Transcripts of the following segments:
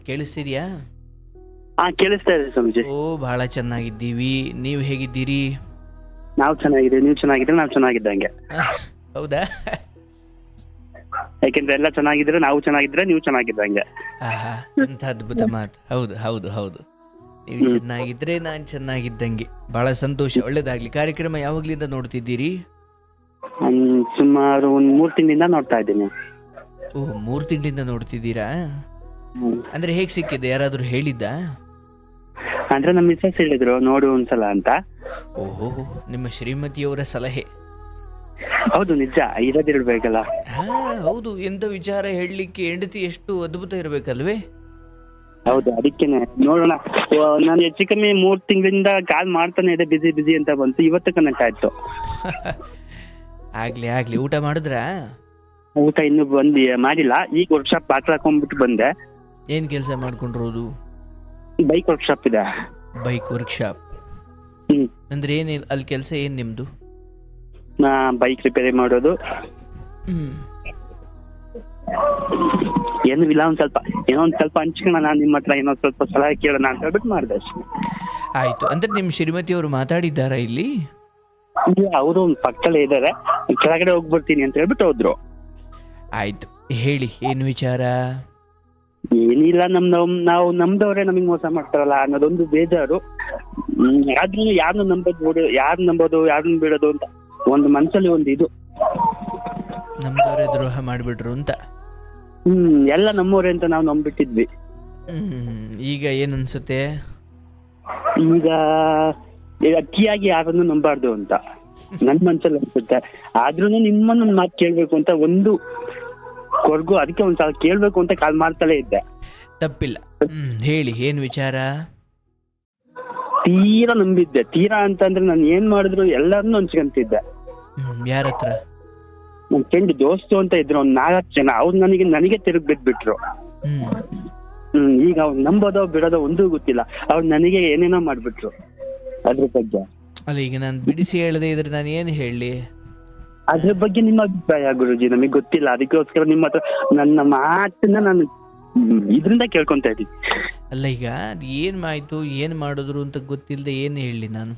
ಕೇಳಿಸ್ತಿದ್ಯಾ? ಕೇಳಿಸ್ತಾ ಇದೆ ಸ್ವಾಮೀಜಿ. ಓ, ಬಹಳ ಚೆನ್ನಾಗಿದ್ದೀವಿ. ನೀವು ಹೇಗಿದ್ದೀರಿ? ನಾವು ಚೆನ್ನಾಗಿದೆ, ನೀವು ಚೆನ್ನಾಗಿದ್ರೆ ನಾವು ಚೆನ್ನಾಗಿದ್ದಂಗೆ. ಹೌದಾ? ಯಾಕೆಂದ್ರೆ ಎಲ್ಲ ಚೆನ್ನಾಗಿದ್ರೆ ನಾವು ಚೆನ್ನಾಗಿದ್ರೆ ನೀವು ಚೆನ್ನಾಗಿದ್ದಂಗೆ. ಆಹಾ, ಎಂಥ ಅದ್ಭುತ ಮಾತು. ಹೌದು ಹೌದು ಹೌದು. ನೀವು ಚೆನ್ನಾಗಿದ್ರೆ ನಾನು ಚೆನ್ನಾಗಿದ್ದಂಗೆ. ಬಹಳ ಸಂತೋಷ, ಒಳ್ಳೇದಾಗ್ಲಿ. ಕಾರ್ಯಕ್ರಮ ಯಾವಾಗ್ಲಿಂದ ನೋಡ್ತಿದ್ದೀರಿ? ಸುಮಾರು ಒಂದು 3 ತಿಂಗಳಿಂದ ನೋಡ್ತಾ ಇದ್ದೀನಿ. ಓಹ್, 3 ತಿಂಗಳಿಂದ ನೋಡ್ತಿದ್ದೀರಾ? ಅಂದ್ರೆ ಹೇಗೆ ಸಿಕ್ಕಿದೆ? ಯಾರಾದ್ರೂ ಹೇಳಿದ್ದ? ಅಂದ್ರೆ ನಮ್ಮ ಮಿಸಸ್ ಹೇಳಿದ್ರು ನೋಡು ಒಂದ್ಸಲ ಅಂತ. ಓಹೋ, ನಿಮ್ಮ ಶ್ರೀಮತಿಯವರ ಸಲಹೆ. ಹೌದು, ನಿಜ, ಇರೋದಿರ್ಬೇಕಲ್ಲ. ಹೌದು. ಎಂತ ವಿಚಾರ ಹೇಳಲಿಕ್ಕೆ ಹೆಂಡತಿ ಎಷ್ಟು ಅದ್ಭುತ ಇರಬೇಕಲ್ವೇ? ಹೌದು, ಅದಕ್ಕೇನೆ ನೋಡೋಣ. ನಾನು ಹೆಚ್ಚು ಕಮ್ಮಿ 3 ತಿಂಗಳಿಂದ ಕಾಲ್ ಮಾಡ್ತಾನೆ ಇದೆ, ಬಿಸಿ ಬಿಸಿ ಅಂತ ಬಂತು. ಇವತ್ತು ಕನೆಕ್ಟ್ ಆಯ್ತು. ಆಗ್ಲಿ ಆಗ್ಲಿ. ಊಟ ಮಾಡಿದ್ರಾ? ಊಟ ಇನ್ನು ಮಾಡಿಲ್ಲ. ಈಗ ವರ್ಕ್ಶಾಪ್ ಪಾತ್ರ ಹಾಕೊಂಡ್ಬಿಟ್ಟು ಬಂದೆ. ಏನ್ ಕೆಲಸ ಮಾಡ್ಕೊಂಡಿರೋದು? ಬೈಕ್ ವರ್ಕ್ಶಾಪ್ ಇದೆ. ಬೈಕ್ ವರ್ಕ್ಶಾಪ್ ಅಂದ್ರೆ ಏನ್ ಅಲ್ಲಿ ಕೆಲಸ? ಏನ್ ನಿಮ್ದು? ಬೈಕ್ ರಿಪೇರಿ ಮಾಡೋದು. ಏನು ಇಲ್ಲ, ಒಂದ್ ಸ್ವಲ್ಪ ಹಂಚ್ಕೊಳ್ಳೋಣ ನಿಮ್ಮ ಹತ್ರ, ಏನೋ ಸ್ವಲ್ಪ ಸಲಹೆ ಕೇಳೋಣ ಅಂತ ಹೇಳ್ಬಿಟ್ಟು ಮಾಡಿದೆ ಅಷ್ಟೇ. ಆಯ್ತು. ಅಂದ್ರೆ ನಿಮ್ ಶ್ರೀಮತಿಯವರು ಮಾತಾಡಿದ್ದಾರಾ ಇಲ್ಲಿ? ಇಲ್ಲ, ಅವರು ಪಕ್ಕದಲ್ಲೇ ಇದ್ದಾರೆ. ಕೆಳಗಡೆ ಹೋಗ್ಬಿಡ್ತೀನಿ ಅಂತ ಹೇಳ್ಬಿಟ್ಟು ಹೋದ್ರು. ಆಯ್ತು, ಹೇಳಿ, ಏನ್ ವಿಚಾರ? ಏನಿಲ್ಲ, ನಾವು ನಮ್ದವ್ರೆ ನಮಗ್ ಮೋಸ ಮಾಡ್ತಾರಲ್ಲ ಅನ್ನೋದೊಂದು ಬೇಜಾರು. ಆದ್ರೂ ಯಾರನ್ನ ನಂಬೋದು ಯಾರನ್ನ ಬಿಡೋದು ಅಂತ ಒಂದು ಮನ್ಸಲ್ಲಿ ಒಂದು ಇದು. ನಮ್ದವ್ರೆ ದ್ರೋಹ ಮಾಡ್ಬಿಟ್ರು ಅಂತ. ಎಲ್ಲ ನಮ್ಮವ್ರೆ ಅಂತ ನಾವು ನಂಬಿಟ್ಟಿದ್ವಿ. ಈಗ ಏನ್ ಅನ್ಸುತ್ತೆ? ಈಗ ಅತಿಯಾಗಿ ಯಾರನ್ನು ನಂಬಾರ್ದು ಅಂತ ನನ್ ಮನ್ಸಲ್ಲಿ ಅನ್ಸುತ್ತೆ. ಆದ್ರೂ ನಿಮ್ಮನ್ನ ಮಾತು ಕೇಳ್ಬೇಕು ಅಂತ ಒಂದು ಕೊರ್ಗು, ಅದಕ್ಕೆ ಒಂದ್ಸಲ ಕೇಳ್ಬೇಕು ಅಂತ ಕಾಲ್ ಮಾಡ್ತಾಳೆ ಇದ್ದೆ. ತಪ್ಪಿಲ್ಲ, ಹೇಳಿ, ಏನ್ ವಿಚಾರ? ತೀರಾ ನಂಬಿದ್ದೆ. ತೀರಾ ಅಂತಂದ್ರೆ ನಾನು ಏನ್ ಮಾಡಿದ್ರು ಎಲ್ಲರನ್ನೂ ಹಂಚ್ಕೊಂತಿದ್ದೆ. ಯಾರ ಹತ್ರ? ನನ್ ಫ್ರೆಂಡ್ ದೋಸ್ತು ಅಂತ ಇದ್ರು, ಒಂದ್ 4 ಜನ. ಅವ್ರು ನನಗೆ ತಿರುಗಿ ಬಿಟ್ಬಿಟ್ರು. ಈಗ ಅವ್ರು ನಂಬೋದೋ ಬಿಡೋದೋ ಒಂದೂ ಗೊತ್ತಿಲ್ಲ. ಅವ್ರು ನನಗೆ ಏನೇನೋ ಮಾಡ್ಬಿಟ್ರು ಅದ್ರ ಬಗ್ಗೆ. ಅಲ್ಲ, ಈಗ ನಾನು ಬಿಡಿಸಿ ಹೇಳದೆ ಇದ್ರೆ ನಾನು ಏನು ಹೇಳಿ? ಅದ್ರ ಬಗ್ಗೆ ನಿಮ್ಮ ಅಭಿಪ್ರಾಯ ಗುರುಜಿ? ನಮಗ್ ಗೊತ್ತಿಲ್ಲ, ಅದಕ್ಕೋಸ್ಕರ ನಿಮ್ಮ ಹತ್ರ ನನ್ನ ಮಾತನ್ನ ನಾನು ಇದ್ರಿಂದ ಕೇಳ್ಕೊಂತ ಇದ್ದೀನಿ. ಅಲ್ಲ, ಈಗ ಅದು ಏನ್ ಮಾಡಿದ್ರು ಅಂತ ಗೊತ್ತಿಲ್ಲದೆ ಏನ್ ಹೇಳಿ ನಾನು?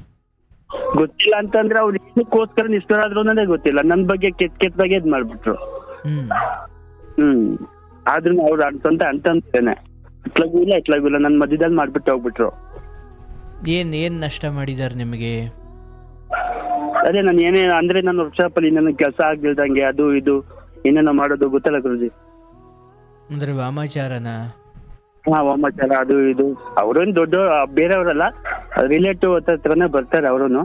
ಗೊತ್ತಿಲ್ಲ ಅಂತಂದ್ರೆ ಅವ್ರು ಏನಕ್ಕೋಸ್ಕರ ನಿಷ್ಠರಾದ್ರು ಅನ್ನೋದೇ ಗೊತ್ತಿಲ್ಲ. ನನ್ ಬಗ್ಗೆ ಕೆಟ್ಟದಾಗೆ ಇದ್ ಮಾಡ್ಬಿಟ್ರು. ಆದ್ರೂ ಅವ್ರು ಸ್ವಂತ ಅಂತಂತೇನೆ ಇಟ್ಲಾಗೂ ಇಲ್ಲ ನನ್ ಮಧ್ಯದಲ್ಲಿ ಮಾಡ್ಬಿಟ್ಟು ಹೋಗ್ಬಿಟ್ರು. ಏನ್ ನಷ್ಟ ಮಾಡಿದಾರೆ ನಿಮಗೆ? ಅದೇ ನಾನು ಏನೇ ಅಂದ್ರೆ ನನ್ನ ವರ್ಕ್ಶಾಪ್ ಅಲ್ಲಿ ನನ್ನ ಕೆಲಸ ಆಗ್ದಿಲ್ದಂಗೆ ಅದು ಇದು ಏನೇನೋ ಮಾಡೋದು ಗೊತ್ತಲ್ಲ ಗುರುಜಿ. ಅಂದ್ರೆ ವಾಮಾಚಾರನ? ವಾಮಾಚಾರ ಅದು ಇದು. ಅವ್ರೇನ್ ದೊಡ್ಡ ಬೇರೆಯವರಲ್ಲ, ರಿಲೇಟಿವ್ ಹತ್ರನೇ ಬರ್ತಾರೆ ಅವರುನು.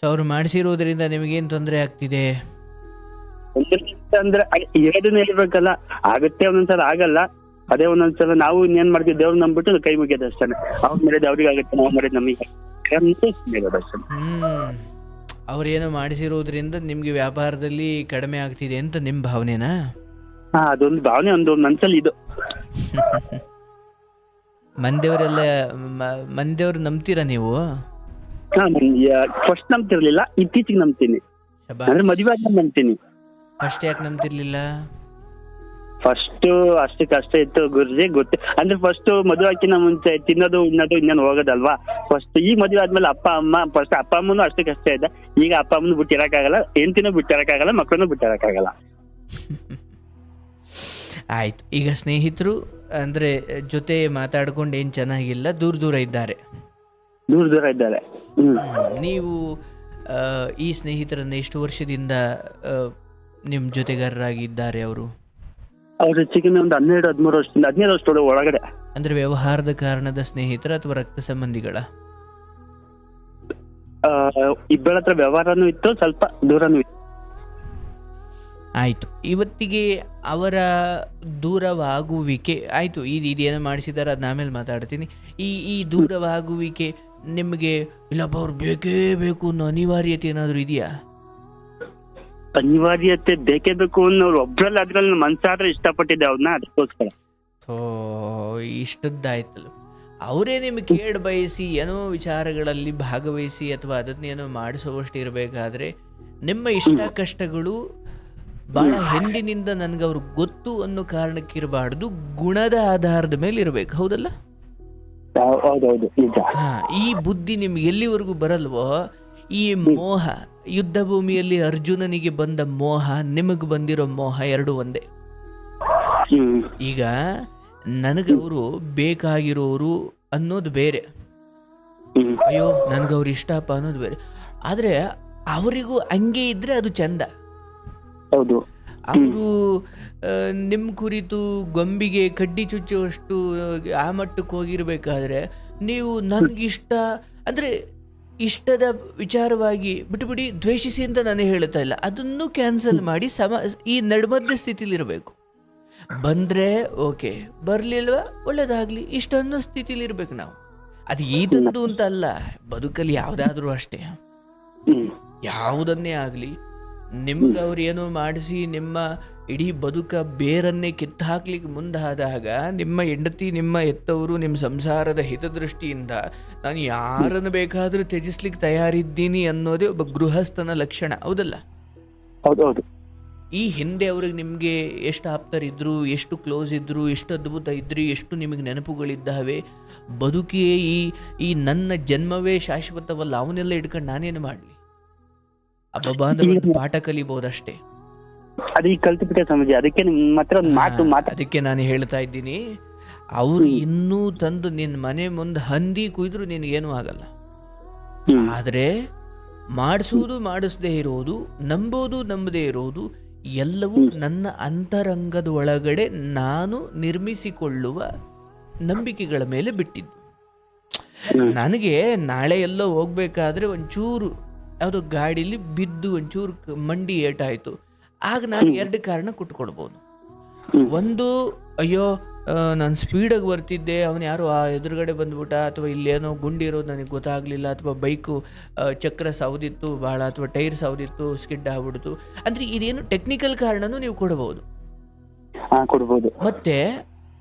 ಅವ್ರು ಮಾಡಿಸಿರೋದ್ರಿಂದ ನಿಮಗೇನ್ ತೊಂದರೆ ಆಗ್ತಿದೆ? ಅಂದ್ರೆ ಎರಡನ್ನ ಹೇಳ್ಬೇಕಲ್ಲ, ಆಗತ್ತೆ ಒಂದೊಂದ್ಸಲ ಆಗಲ್ಲ. ಅದೇ ಒಂದೊಂದ್ಸಲ ನಾವು ಇನ್ನೇನ್ ಮಾಡ್ತೀವಿ, ದೇವ್ರು ನಂಬಿಟ್ಟು ಕೈ ಮುಗಿಯೋದು ಅಷ್ಟೇ. ಅವ್ರು ಮಾಡಿದ್ ಅವ್ರಿಗೆ ಆಗುತ್ತೆ, ನಾವು ಮಾಡಿದ್ ನಮಗೆ. ಅವ್ರೇನೋ ಮಾಡಿಸಿರೋದ್ರಿಂದ ನಿಮ್ಗೆ ವ್ಯಾಪಾರದಲ್ಲಿ ಕಡಿಮೆ ಆಗ್ತಿದೆ ಅಂತ ನಿಮ್ ಭಾವನೆನಾ? ಅದೊಂದು ಭಾವನೆ, ಒಂದು ಮನ್ಸಲ್ಲಿ ಇದು. ಮಂದಿಯವ್ರು ನಂಬ್ತೀರಾ ನೀವು? ಫಸ್ಟ್ ನಂಬ್ತಿರ್ಲಿಲ್ಲ, ಇತ್ತೀಚಿಗೆ ನಂಬ್ತೀನಿ. ಅಂದ್ರೆ ಮದುವೆ ಆದ್ಮೇಲೆ ನಂಬ್ತೀನಿ. ಫಸ್ಟ್ ಯಾಕೆ ನಂಬ್ತಿರ್ಲಿಲ್ಲ? ಫಸ್ಟ್ ಅಷ್ಟೇ ಇತ್ತು ಗುರುಜಿ, ಗೊತ್ತೇ. ಅಂದ್ರೆ ಫಸ್ಟ್ ಮದುವೆ ಹಾಕಿನ ಮುಂಚೆ ತಿನ್ನೋದು ಉಣ್ಣೋದು ಇನ್ನೇನು ಹೋಗೋದಲ್ವಾ. ಫಸ್ಟ್ ಈಗ ಮದುವೆ ಆದ್ಮೇಲೆ ಅಪ್ಪ ಅಮ್ಮನೂ ಅಷ್ಟೇ ಇದೆ. ಈಗ ಅಪ್ಪ ಅಮ್ಮನೂ ಬಿಟ್ಟಿರಕ್ಕಾಗಲ್ಲ, ಹೆಂಡತಿನೂ ಬಿಟ್ಟಿರಕ್ಕಾಗಲ್ಲ, ಮಕ್ಕಳನ್ನೂ ಬಿಟ್ಟಿರಕ್ಕಾಗಲ್ಲ. ಆಯ್ತು. ಈಗ ಸ್ನೇಹಿತರು ಅಂದ್ರೆ ಜೊತೆ ಮಾತಾಡ್ಕೊಂಡು ಏನ್ ಚೆನ್ನಾಗಿಲ್ಲ, ದೂರ ಇದ್ದಾರೆ. ನೀವು ಈ ಸ್ನೇಹಿತರನ್ನ ಎಷ್ಟು ವರ್ಷದಿಂದ ನಿಮ್ ಜೊತೆಗಾರರಾಗಿದ್ದಾರೆ? ಅವರು ಹೆಚ್ಚಿಗೆ ಒಂದು 12-13 ವರ್ಷದಿಂದ, 15 ವರ್ಷದ ಒಳಗಡೆ. ಅಂದ್ರೆ ವ್ಯವಹಾರದ ಕಾರಣದ ಸ್ನೇಹಿತರ ಅಥವಾ ರಕ್ತ ಸಂಬಂಧಿಗಳ? ಇಬ್ಬರ ಹತ್ರ ವ್ಯವಹಾರನೂ ಇತ್ತು, ಸ್ವಲ್ಪ ದೂರನೂ ಇತ್ತು. ಆಯ್ತು. ಇವತ್ತಿಗೆ ಅವರ ದೂರವಾಗುವಿಕೆ ಆಯ್ತು. ಇದೇನೋ ಮಾಡಿಸಿದಾರೆ, ಅದನ್ನ ಆಮೇಲೆ ಮಾತಾಡ್ತೀನಿ. ಈ ದೂರವಾಗುವಿಕೆ ನಿಮಗೆ ಇಲ್ಲಪ್ಪ ಅವ್ರು ಬೇಕೇ ಬೇಕು ಅನ್ನೋ ಅನಿವಾರ್ಯತೆ ಏನಾದ್ರು ಇದೆಯಾ? ಅನಿವಾರ್ಯತೆ ಬೇಕೇ ಬೇಕು ಅನ್ನೋರು ಒಬ್ರಲ್ಲಿ ಅದ್ರಲ್ಲಿ ಮನ್ಸಾದ್ರೆ ಇಷ್ಟಪಟ್ಟಿದ್ದೆ ಅವ್ರನ್ನ, ಅದಕ್ಕೋಸ್ಕರ. ಇಷ್ಟದ್ದಾಯ್ತಲ್ಲ. ಅವರೇ ನಿಮ್ಗೆ ಕೇಳಿ ಬಯಸಿ ಏನೋ ವಿಚಾರಗಳಲ್ಲಿ ಭಾಗವಹಿಸಿ ಅಥವಾ ಅದನ್ನೇನೋ ಮಾಡಿಸುವಷ್ಟು ಇರಬೇಕಾದ್ರೆ ನಿಮ್ಮ ಇಷ್ಟ ಕಷ್ಟಗಳು ಭಾಳ ಹಿಂದಿನಿಂದ ನನಗೆ ಅವ್ರು ಗೊತ್ತು ಅನ್ನೋ ಕಾರಣಕ್ಕಿರಬಾರ್ದು, ಗುಣದ ಆಧಾರದ ಮೇಲೆ ಇರಬೇಕು. ಹೌದಲ್ಲ? ಹೌದೌದು, ನಿಜ. ಈ ಬುದ್ಧಿ ನಿಮ್ಗೆ ಎಲ್ಲಿವರೆಗೂ ಬರಲ್ವೋ, ಈ ಮೋಹ, ಯುದ್ಧ ಭೂಮಿಯಲ್ಲಿ ಅರ್ಜುನನಿಗೆ ಬಂದ ಮೋಹ, ನಿಮಗೆ ಬಂದಿರೋ ಮೋಹ ಎರಡು ಒಂದೇ. ಈಗ ನನಗವರು ಬೇಕಾಗಿರೋರು ಅನ್ನೋದು ಬೇರೆ, ಅಯ್ಯೋ ನನಗವ್ರು ಇಷ್ಟಪ್ಪ ಅನ್ನೋದು ಬೇರೆ. ಆದರೆ ಅವರಿಗೂ ಹಂಗೆ ಇದ್ರೆ ಅದು ಚಂದ. ಹೌದು. ಅವರು ನಿಮ್ಮ ಕುರಿತು ಗೊಂಬಿಗೆ ಕಡ್ಡಿ ಚುಚ್ಚುವಷ್ಟು ಆ ಮಟ್ಟಕ್ಕೆ ಹೋಗಿರ್ಬೇಕಾದ್ರೆ ನೀವು ನನಗಿಷ್ಟ ಅಂದರೆ ಇಷ್ಟದ ವಿಚಾರವಾಗಿ ಬಿಟ್ಟುಬಿಡಿ, ದ್ವೇಷಿಸಿ ಅಂತ ನಾನು ಹೇಳ್ತಾ ಇಲ್ಲ, ಅದನ್ನು ಕ್ಯಾನ್ಸಲ್ ಮಾಡಿ ಈ ನಡುಮಧ್ಯ ಸ್ಥಿತಿಲಿರಬೇಕು. ಬಂದರೆ ಓಕೆ, ಬರಲಿಲ್ವ ಒಳ್ಳೇದಾಗಲಿ, ಇಷ್ಟೊಂದು ಸ್ಥಿತಿಲಿರ್ಬೇಕು ನಾವು. ಅದು ಈತಂದು ಅಂತ ಅಲ್ಲ, ಬದುಕಲ್ಲಿ ಯಾವುದಾದ್ರೂ ಅಷ್ಟೇ, ಯಾವುದನ್ನೇ ಆಗಲಿ ನಿಮ್ಗೆ ಅವ್ರು ಏನೋ ಮಾಡಿಸಿ ನಿಮ್ಮ ಇಡೀ ಬದುಕ ಬೇರನ್ನೇ ಕಿತ್ತಾಕ್ಲಿಕ್ಕೆ ಮುಂದಾದಾಗ ನಿಮ್ಮ ಹೆಂಡತಿ, ನಿಮ್ಮ ಹೆತ್ತವರು, ನಿಮ್ಮ ಸಂಸಾರದ ಹಿತದೃಷ್ಟಿಯಿಂದ ನಾನು ಯಾರನ್ನು ಬೇಕಾದರೂ ತ್ಯಜಿಸ್ಲಿಕ್ಕೆ ತಯಾರಿದ್ದೀನಿ ಅನ್ನೋದೇ ಒಬ್ಬ ಗೃಹಸ್ಥನ ಲಕ್ಷಣ. ಹೌದಲ್ಲ? ಹೌದೌದು. ಈ ಹಿಂದೆ ಅವ್ರಿಗೆ ನಿಮಗೆ ಎಷ್ಟು ಆಪ್ತರಿದ್ರು, ಎಷ್ಟು ಕ್ಲೋಸ್ ಇದ್ರು, ಎಷ್ಟು ಅದ್ಭುತ ಇದ್ರಿ, ಎಷ್ಟು ನಿಮಗೆ ನೆನಪುಗಳಿದ್ದಾವೆ. ಬದುಕಿಯೇ ಈ ನನ್ನ ಜನ್ಮವೇ ಶಾಶ್ವತವಲ್ಲ, ಅವನ್ನೆಲ್ಲ ಇಟ್ಕೊಂಡು ನಾನೇನು ಮಾಡಲಿ? ಅಬ್ಬಬ್ಬ ಅಂದ್ರೆ ಒಂದು ಪಾಠ ಕಲಿಬಹುದಷ್ಟೇ. ಅದಕ್ಕೆ ಕಲ್ತುಬಿಟ್ಟೆ ಸ್ವಾಮೀಜಿ. ಅದಕ್ಕೆ ನಿಮ್ಮ ಹತ್ರ ಒಂದು ಮಾತು ಅದಕ್ಕೆ ನಾನು ಹೇಳ್ತಾ ಇದ್ದೀನಿ, ಅವರು ಇನ್ನೂ ತಂದು ನಿನ್ನ ಮನೆ ಮುಂದೆ ಹಂದಿ ಕುಯ್ದ್ರು ನಿನಗೇನೂ ಆಗಲ್ಲ. ಆದರೆ ಮಾಡಿಸದೇ ಇರೋದು, ನಂಬೋದು ನಂಬದೇ ಇರೋದು ಎಲ್ಲವೂ ನನ್ನ ಅಂತರಂಗದ ಒಳಗಡೆ ನಾನು ನಿರ್ಮಿಸಿಕೊಳ್ಳುವ ನಂಬಿಕೆಗಳ ಮೇಲೆ ಬಿಟ್ಟಿದ್ದು. ನನಗೆ ನಾಳೆ ಎಲ್ಲೋ ಹೋಗ್ಬೇಕಾದ್ರೆ ಒಂಚೂರು ಯಾವುದೋ ಗಾಡೀಲಿ ಬಿದ್ದು ಒಂಚೂರು ಮಂಡಿ ಏಟಾಯಿತು, ಆಗ ನಾನು ಎರಡು ಕಾರಣ ಕೊಟ್ಕೊಳ್ಬೋದು. ಒಂದು, ಅಯ್ಯೋ ನಾನು ಸ್ಪೀಡಾಗಿ ಬರ್ತಿದ್ದೆ, ಅವನು ಯಾರೋ ಆ ಎದುರುಗಡೆ ಬಂದ್ಬಿಟ್ಟ, ಅಥವಾ ಇಲ್ಲೇನೋ ಗುಂಡಿರೋದು ನನಗೆ ಗೊತ್ತಾಗಲಿಲ್ಲ, ಅಥವಾ ಬೈಕು ಚಕ್ರ ಸೌದಿತ್ತು ಭಾಳ, ಅಥವಾ ಟೈರ್ ಸೌದಿತ್ತು, ಸ್ಕಿಡ್ ಆಗ್ಬಿಡ್ತು. ಅಂದರೆ ಇದೇನು ಟೆಕ್ನಿಕಲ್ ಕಾರಣನೂ ನೀವು ಕೊಡ್ಬೋದು. ಮತ್ತೆ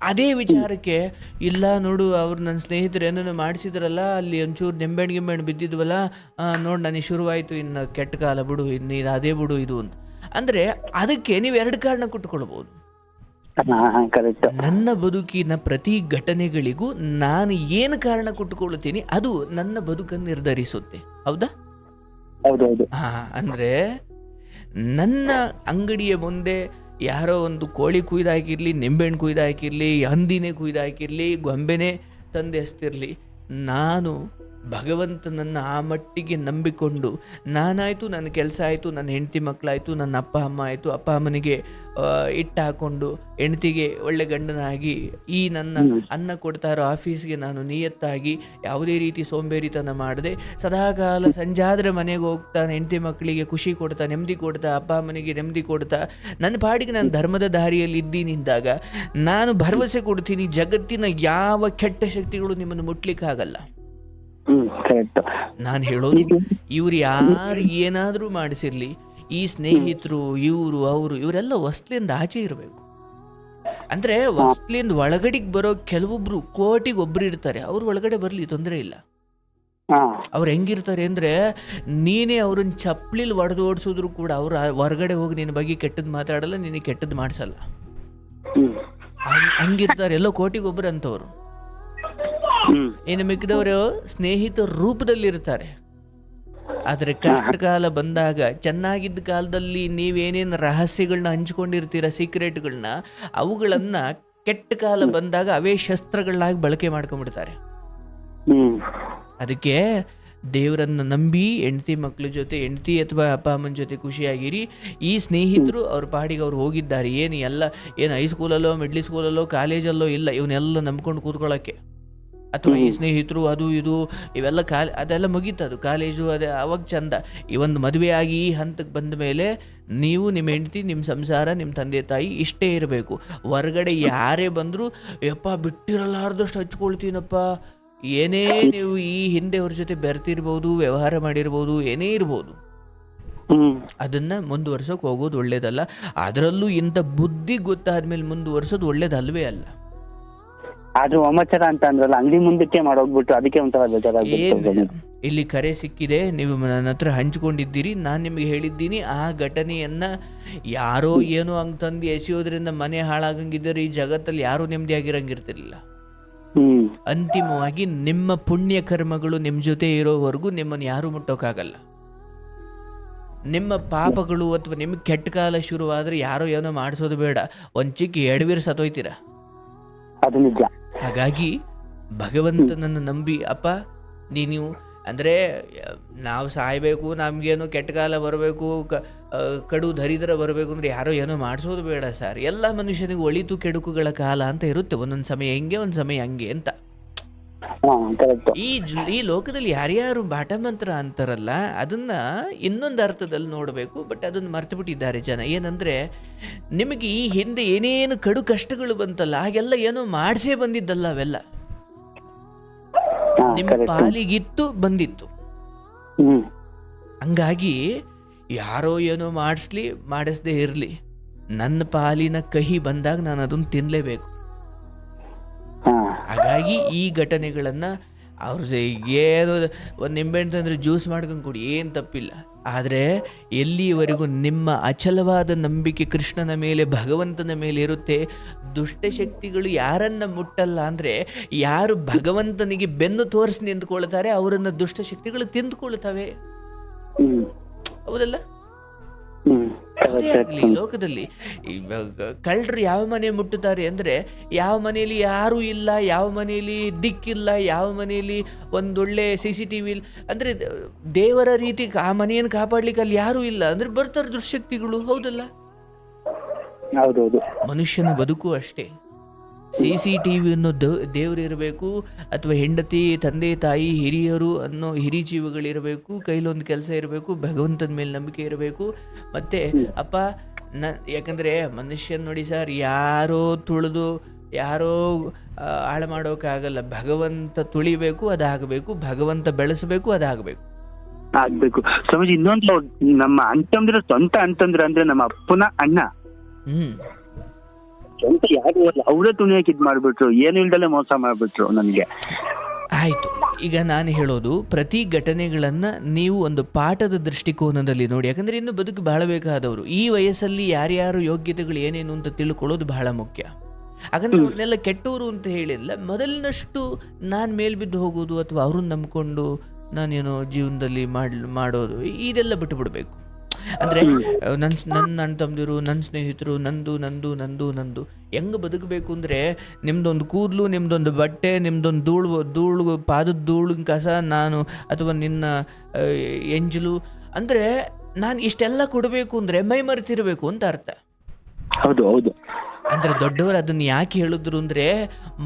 ಅದೇ ವಿಚಾರಕ್ಕೆ ಇಲ್ಲ ನೋಡು, ಅವ್ರು ನನ್ನ ಸ್ನೇಹಿತರು ಏನೋ ಮಾಡಿಸಿದ್ರಲ್ಲ, ಅಲ್ಲಿ ಒಂಚೂರು ನಿಂಬೆಹಣ್ಣು ಬಿದ್ದಿದ್ವಲ್ಲ, ನೋಡಿ ನನಗೆ ಶುರುವಾಯಿತು, ಇನ್ನು ಕೆಟ್ಟ ಕಾಲ ಬಿಡು, ಇನ್ನು ಅದೇ ಬಿಡು ಇದು ಅಂತ. ಅಂದರೆ ಅದಕ್ಕೆ ನೀವು ಎರಡು ಕಾರಣ ಕೊಟ್ಟುಕೊಳ್ಬೋದು. ನನ್ನ ಬದುಕಿನ ಪ್ರತಿ ಘಟನೆಗಳಿಗೂ ನಾನು ಏನು ಕಾರಣ ಕೊಟ್ಟುಕೊಳ್ತೀನಿ, ಅದು ನನ್ನ ಬದುಕನ್ನು ನಿರ್ಧರಿಸುತ್ತೆ. ಹೌದಾ? ಅಂದರೆ ನನ್ನ ಅಂಗಡಿಯ ಮುಂದೆ ಯಾರೋ ಒಂದು ಕೋಳಿ ಕುಯ್ದಾಕಿರಲಿ, ನಿಂಬೆಹಣ್ಣು ಕುಯ್ದಾಕಿರಲಿ, ಹಂದಿನೇ ಕುಯ್ದಾಕಿರಲಿ, ಗೊಂಬೆನೇ ತಂದೆ ಎಸ್ತಿರಲಿ, ನಾನು ಭಗವಂತನನ್ನು ಆ ಮಟ್ಟಿಗೆ ನಂಬಿಕೊಂಡು ನಾನಾಯಿತು, ನನ್ನ ಕೆಲಸ ಆಯಿತು, ನನ್ನ ಹೆಂಡತಿ ಮಕ್ಕಳಾಯಿತು, ನನ್ನ ಅಪ್ಪ ಅಮ್ಮ ಆಯಿತು, ಅಪ್ಪ ಅಮ್ಮನಿಗೆ ಇಟ್ಟು ಹಾಕ್ಕೊಂಡು ಹೆಂಡತಿಗೆ ಒಳ್ಳೆ ಗಂಡನಾಗಿ, ಈ ನನ್ನ ಅನ್ನ ಕೊಡ್ತಾ ಇರೋ ಆಫೀಸ್ಗೆ ನಾನು ನಿಯತ್ತಾಗಿ ಯಾವುದೇ ರೀತಿ ಸೋಂಬೇರಿತನ ಮಾಡದೆ ಸದಾಕಾಲ ಸಂಜಾದರೆ ಮನೆಗೆ ಹೋಗ್ತಾ ಹೆಂಡತಿ ಮಕ್ಕಳಿಗೆ ಖುಷಿ ಕೊಡ್ತಾ, ನೆಮ್ಮದಿ ಕೊಡ್ತಾ, ಅಪ್ಪ ಅಮ್ಮನಿಗೆ ನೆಮ್ಮದಿ ಕೊಡ್ತಾ ನನ್ನ ಪಾಡಿಗೆ ನಾನು ಧರ್ಮದ ದಾರಿಯಲ್ಲಿ ಇದ್ದೀನಿಂದಾಗ ನಾನು ಭರವಸೆ ಕೊಡ್ತೀನಿ, ಜಗತ್ತಿನ ಯಾವ ಕೆಟ್ಟ ಶಕ್ತಿಗಳು ನಿಮ್ಮನ್ನು ಮುಟ್ಲಿಕ್ಕಾಗಲ್ಲ. ನಾನು ಹೇಳೋದು, ಇವ್ರು ಯಾರು ಏನಾದರೂ ಮಾಡಿಸಿರ್ಲಿ, ಈ ಸ್ನೇಹಿತರು ಇವರು ಅವರು ಇವರೆಲ್ಲ ಹೊಸ್ಲಿಂದ ಆಚೆ ಇರಬೇಕು. ಅಂದರೆ ಹೊಸ್ಲಿಂದ ಒಳಗಡೆಗೆ ಬರೋ ಕೆಲವೊಬ್ರು ಕೋಟಿಗೆ ಒಬ್ರು ಇರ್ತಾರೆ, ಅವ್ರು ಒಳಗಡೆ ಬರಲಿ ತೊಂದರೆ ಇಲ್ಲ. ಅವ್ರು ಹೆಂಗಿರ್ತಾರೆ ಅಂದರೆ, ನೀನೇ ಅವ್ರನ್ನ ಚಪ್ಪಲಿಲಿ ಒಡೆದು ಓಡಿಸಿದ್ರು ಕೂಡ ಅವ್ರು ಹೊರಗಡೆ ಹೋಗಿ ನಿನ್ನ ಬಗ್ಗೆ ಕೆಟ್ಟದ್ದು ಮಾತಾಡಲ್ಲ, ನಿನಗೆ ಕೆಟ್ಟದ್ದು ಮಾಡಿಸಲ್ಲ. ಹಂಗಿರ್ತಾರೆ, ಎಲ್ಲೋ ಕೋಟಿಗೆ ಒಬ್ರು ಅಂತವ್ರು. ಇನ್ನು ಮಿಕ್ಕಿದವರು ಸ್ನೇಹಿತರ ರೂಪದಲ್ಲಿರ್ತಾರೆ. ಆದರೆ ಕಷ್ಟ ಕಾಲ ಬಂದಾಗ, ಚೆನ್ನಾಗಿದ್ದ ಕಾಲದಲ್ಲಿ ನೀವೇನೇನು ರಹಸ್ಯಗಳನ್ನ ಹಂಚ್ಕೊಂಡಿರ್ತೀರ, ಸೀಕ್ರೆಟ್ಗಳನ್ನ, ಅವುಗಳನ್ನ ಕೆಟ್ಟ ಕಾಲ ಬಂದಾಗ ಅವೇ ಶಸ್ತ್ರಗಳನ್ನಾಗಿ ಬಳಕೆ ಮಾಡ್ಕೊಂಡ್ಬಿಡ್ತಾರೆ. ಅದಕ್ಕೆ ದೇವರನ್ನು ನಂಬಿ ಹೆಂಡತಿ ಮಕ್ಕಳ ಜೊತೆ, ಹೆಂಡತಿ ಅಥವಾ ಅಪ್ಪ ಅಮ್ಮನ ಜೊತೆ ಖುಷಿಯಾಗಿರಿ. ಈ ಸ್ನೇಹಿತರು ಅವ್ರ ಪಾಡಿಗೆ ಅವ್ರು ಹೋಗಿದ್ದಾರೆ, ಏನು ಹೈಸ್ಕೂಲಲ್ಲೋ, ಮಿಡ್ಲ್ ಸ್ಕೂಲಲ್ಲೋ, ಕಾಲೇಜಲ್ಲೋ ಇಲ್ಲ, ಇವನ್ನೆಲ್ಲ ನಂಬ್ಕೊಂಡು ಕೂತ್ಕೊಳ್ಳೋಕ್ಕೆ. ಅಥವಾ ಈ ಸ್ನೇಹಿತರು ಅದು ಇದು ಇವೆಲ್ಲ ಅದೆಲ್ಲ ಮುಗೀತದು, ಕಾಲೇಜು ಅದೇ ಅವಾಗ ಚಂದ. ಈ ಒಂದು ಮದುವೆ ಆಗಿ ಈ ಹಂತಕ್ಕೆ ಬಂದ ಮೇಲೆ ನೀವು, ನಿಮ್ಮ ಹೆಂಡತಿ, ನಿಮ್ಮ ಸಂಸಾರ, ನಿಮ್ಮ ತಂದೆ ತಾಯಿ ಇಷ್ಟೇ ಇರಬೇಕು. ಹೊರಗಡೆ ಯಾರೇ ಬಂದರೂ ಯಪ್ಪ ಬಿಟ್ಟಿರಲಾರ್ದಷ್ಟು ಹಚ್ಕೊಳ್ತೀನಪ್ಪ, ಏನೇ ನೀವು ಈ ಹಿಂದೆ ಅವ್ರ ಜೊತೆ ಬೆರ್ತಿರ್ಬೋದು, ವ್ಯವಹಾರ ಮಾಡಿರ್ಬೋದು, ಏನೇ ಇರ್ಬೋದು, ಅದನ್ನು ಮುಂದುವರ್ಸೋಕೆ ಹೋಗೋದು ಒಳ್ಳೇದಲ್ಲ. ಅದರಲ್ಲೂ ಇಂಥ ಬುದ್ಧಿ ಗೊತ್ತಾದ್ಮೇಲೆ ಮುಂದುವರ್ಸೋದು ಒಳ್ಳೇದಲ್ವೇ ಅಲ್ಲ. ಆದ್ರೂ ವಾಮಾಚಾರ ಅಂತ ಅಂದ್ರಲ್ಲ, ಅಂಗಡಿ ಮುಂದಕ್ಕೆ ಮಾಡೋಗ್ಬಿಟ್ಟು ಅದಕ್ಕೆ ಒಂಥರ ಬೇಜಾರಾಗ್ಬಿಟ್ಟು. ಇಲ್ಲಿ ಕರೆ ಸಿಕ್ಕಿದೆ, ನೀವು ನನ್ನ ಹತ್ರ ಹಂಚ್ಕೊಂಡಿದ್ದೀರಿ, ನಾನು ನಿಮಗೆ ಹೇಳಿದ್ದೀನಿ ಆ ಘಟನೆಯನ್ನು ಯಾರೋ ಏನೋ ಹಂಗೆ ತಂದು ಎಸೆಯೋದ್ರಿಂದ ಮನೆ ಹಾಳಾಗಂಗಿದ್ದರೆ ಈ ಜಗತ್ತಲ್ಲಿ ಯಾರೂ ನೆಮ್ಮದಿಯಾಗಿರಂಗಿರ್ತಿರ್ಲಿಲ್ಲ. ಅಂತಿಮವಾಗಿ ನಿಮ್ಮ ಪುಣ್ಯ ಕರ್ಮಗಳು ನಿಮ್ಮ ಜೊತೆ ಇರೋವರೆಗೂ ನಿಮ್ಮನ್ನು ಯಾರೂ ಮುಟ್ಟೋಕ್ಕಾಗಲ್ಲ. ನಿಮ್ಮ ಪಾಪಗಳು ಅಥವಾ ನಿಮಗೆ ಕೆಟ್ಟ ಕಾಲ ಶುರುವಾದರೆ ಯಾರೋ ಏನೋ ಮಾಡಿಸೋದು ಬೇಡ, ಒಂದು ಚಿಕ್ಕ ಎಡವೀರ್ ಸತ್ತೋಯ್ತೀರ. ಅದು ನಿಜ. ಹಾಗಾಗಿ ಭಗವಂತನನ್ನು ನಂಬಿ ಅಪ್ಪ ನೀವು ಅಂದರೆ ನಾವು ಸಾಯಬೇಕು, ನಮಗೇನು ಕೆಟ್ಟ ಕಾಲ ಬರಬೇಕು, ಕಡು ದರಿದ್ರ ಬರಬೇಕು ಅಂದರೆ ಯಾರೋ ಏನೋ ಮಾಡಿಸೋದು ಬೇಡ ಸರ್. ಎಲ್ಲ ಮನುಷ್ಯನಿಗೆ ಒಳಿತು ಕೆಡುಕುಗಳ ಕಾಲ ಅಂತ ಇರುತ್ತೆ, ಒಂದೊಂದು ಸಮಯ ಹೆಂಗೆ ಒಂದು ಸಮಯ ಹಂಗೆ ಅಂತ. ಈ ಲೋಕದಲ್ಲಿ ಯಾರ್ಯಾರು ಬಾಟ ಮಂತ್ರ ಅಂತಾರಲ್ಲ ಅದನ್ನ ಇನ್ನೊಂದು ಅರ್ಥದಲ್ಲಿ ನೋಡಬೇಕು, ಬಟ್ ಅದನ್ನು ಮರ್ತು ಬಿಟ್ಟಿದ್ದಾರೆ ಜನ. ಏನಂದ್ರೆ ನಿಮಗೆ ಈ ಹಿಂದೆ ಏನೇನು ಕಡು ಕಷ್ಟಗಳು ಬಂತಲ್ಲ ಹಾಗೆಲ್ಲ ಏನೋ ಮಾಡಿಸೇ ಬಂದಿದ್ದಲ್ಲ, ಅವೆಲ್ಲ ನಿಮ್ಮ ಪಾಲಿಗಿತ್ತು ಬಂದಿತ್ತು. ಹಂಗಾಗಿ ಯಾರೋ ಏನೋ ಮಾಡಿಸ್ದೇ ಇರಲಿ, ನನ್ನ ಪಾಲಿನ ಕಹಿ ಬಂದಾಗ ನಾನು ಅದನ್ನು ತಿನ್ನಲೇಬೇಕು. ಹಾಗಾಗಿ ಈ ಘಟನೆಗಳನ್ನು ಅವ್ರದ್ದು ಏನು ಒಂದು ನಿಂಬೆಹಣ್ಣು ತಂದರೆ ಜ್ಯೂಸ್ ಮಾಡ್ಕೊಂಡು ಕೊಡಿ, ಏನು ತಪ್ಪಿಲ್ಲ. ಆದರೆ ಎಲ್ಲಿವರೆಗೂ ನಿಮ್ಮ ಅಚಲವಾದ ನಂಬಿಕೆ ಕೃಷ್ಣನ ಮೇಲೆ, ಭಗವಂತನ ಮೇಲೆ ಇರುತ್ತೆ, ದುಷ್ಟಶಕ್ತಿಗಳು ಯಾರನ್ನು ಮುಟ್ಟಲ್ಲ. ಅಂದರೆ ಯಾರು ಭಗವಂತನಿಗೆ ಬೆನ್ನು ತೋರಿಸಿ ನಿಂತ್ಕೊಳ್ತಾರೆ ಅವರನ್ನು ದುಷ್ಟಶಕ್ತಿಗಳು ತಿಂದುಕೊಳ್ತವೆ. ಹೌದಲ್ಲ? ಯಾವುದೇ ಆಗಲಿ ಲೋಕದಲ್ಲಿ ಕಳ್ಳರು ಯಾವ ಮನೆ ಮುಟ್ಟುತ್ತಾರೆ ಅಂದರೆ ಯಾವ ಮನೆಯಲ್ಲಿ ಯಾರೂ ಇಲ್ಲ, ಯಾವ ಮನೆಯಲ್ಲಿ ದಿಕ್ಕಿಲ್ಲ, ಯಾವ ಮನೆಯಲ್ಲಿ ಒಂದೊಳ್ಳೆ CCTV ಇಲ್ಲ, ಅಂದರೆ ದೇವರ ರೀತಿ ಆ ಮನೆಯನ್ನು ಕಾಪಾಡ್ಲಿಕ್ಕೆ ಅಲ್ಲಿ ಯಾರೂ ಇಲ್ಲ ಅಂದರೆ ಬರ್ತಾರೆ ದುರ್ಶಕ್ತಿಗಳು. ಹೌದಲ್ಲ? ಹೌದೌದು. ಮನುಷ್ಯನ ಬದುಕು ಅಷ್ಟೇ. CCTV ಅನ್ನೋ ದೇವರಿರಬೇಕು, ಅಥವಾ ಹೆಂಡತಿ, ತಂದೆ, ತಾಯಿ, ಹಿರಿಯರು ಅನ್ನೋ ಹಿರಿ ಜೀವಗಳಿರಬೇಕು, ಕೈಲೊಂದು ಕೆಲಸ ಇರಬೇಕು, ಭಗವಂತನ ಮೇಲೆ ನಂಬಿಕೆ ಇರಬೇಕು. ಮತ್ತು ಅಪ್ಪ ಯಾಕಂದರೆ ಮನುಷ್ಯನ ನೋಡಿ ಸರ್, ಯಾರೋ ತುಳಿದು ಯಾರೋ ಹಾಳು ಮಾಡೋಕ್ಕಾಗಲ್ಲ. ಭಗವಂತ ತುಳಿಬೇಕು, ಅದಾಗಬೇಕು, ಭಗವಂತ ಬೆಳೆಸಬೇಕು, ಅದಾಗಬೇಕು. ಆಗ್ಬೇಕು. ಸ್ವಾಮೀಜಿ, ಇನ್ನೊಂದು ನಮ್ಮ ಅಂತಂದ್ರೆ ಸ್ವಂತ ಅಂತಂದ್ರೆ ಅಂದ್ರೆ ನಮ್ಮ ಅಪ್ಪನ ಅಣ್ಣ ಸ್ವಂತ ಯಾರು ಅವರೇ ತುಣಿಯಕ್ಕೆ ಇದ್ ಮಾಡ್ಬಿಟ್ರು, ಏನು ಇಲ್ದಲೆ ಮೋಸ ಮಾಡ್ಬಿಟ್ರು ನನಗೆ. ಆಯಿತು, ಈಗ ನಾನು ಹೇಳೋದು ಪ್ರತಿ ಘಟನೆಗಳನ್ನು ನೀವು ಒಂದು ಪಾಠದ ದೃಷ್ಟಿಕೋನದಲ್ಲಿ ನೋಡಿ. ಯಾಕಂದರೆ ಇನ್ನು ಬದುಕು ಬಾಳಬೇಕಾದವರು ಈ ವಯಸ್ಸಲ್ಲಿ ಯಾರ್ಯಾರು ಯೋಗ್ಯತೆಗಳು ಏನೇನು ಅಂತ ತಿಳ್ಕೊಳ್ಳೋದು ಬಹಳ ಮುಖ್ಯ. ಹಾಗಂದ್ರೆ ಅವ್ರನ್ನೆಲ್ಲ ಕೆಟ್ಟವರು ಅಂತ ಹೇಳಿಲ್ಲ, ಮೊದಲಿನಷ್ಟು ನಾನು ಮೇಲ್ಬಿದ್ದು ಹೋಗೋದು ಅಥವಾ ಅವ್ರನ್ನ ನಂಬ್ಕೊಂಡು ನಾನೇನೋ ಜೀವನದಲ್ಲಿ ಮಾಡೋದು ಇದೆಲ್ಲ ಬಿಟ್ಟು ಬಿಡಬೇಕು. ಅಂದರೆ ನನ್ನ ಅಣ್ಣ ತಮ್ಮದಿರು, ನನ್ನ ಸ್ನೇಹಿತರು, ನಂದು ಹೆಂಗೆ ಬದುಕಬೇಕು ಅಂದರೆ ನಿಮ್ಮದೊಂದು ಕೂದಲು, ನಿಮ್ಮದೊಂದು ಬಟ್ಟೆ, ನಿಮ್ಮದೊಂದು ಧೂಳು ಪಾದದ ಧೂಳಿನ ಕಸ ನಾನು, ಅಥವಾ ನಿನ್ನ ಎಂಜಲು, ಅಂದರೆ ನಾನು ಇಷ್ಟೆಲ್ಲ ಕೊಡಬೇಕು ಅಂದರೆ ಮೈ ಮರೆತಿರಬೇಕು ಅಂತ ಅರ್ಥ. ಹೌದು ಹೌದು. ಅಂದರೆ ದೊಡ್ಡವರು ಅದನ್ನು ಯಾಕೆ ಹೇಳಿದ್ರು ಅಂದರೆ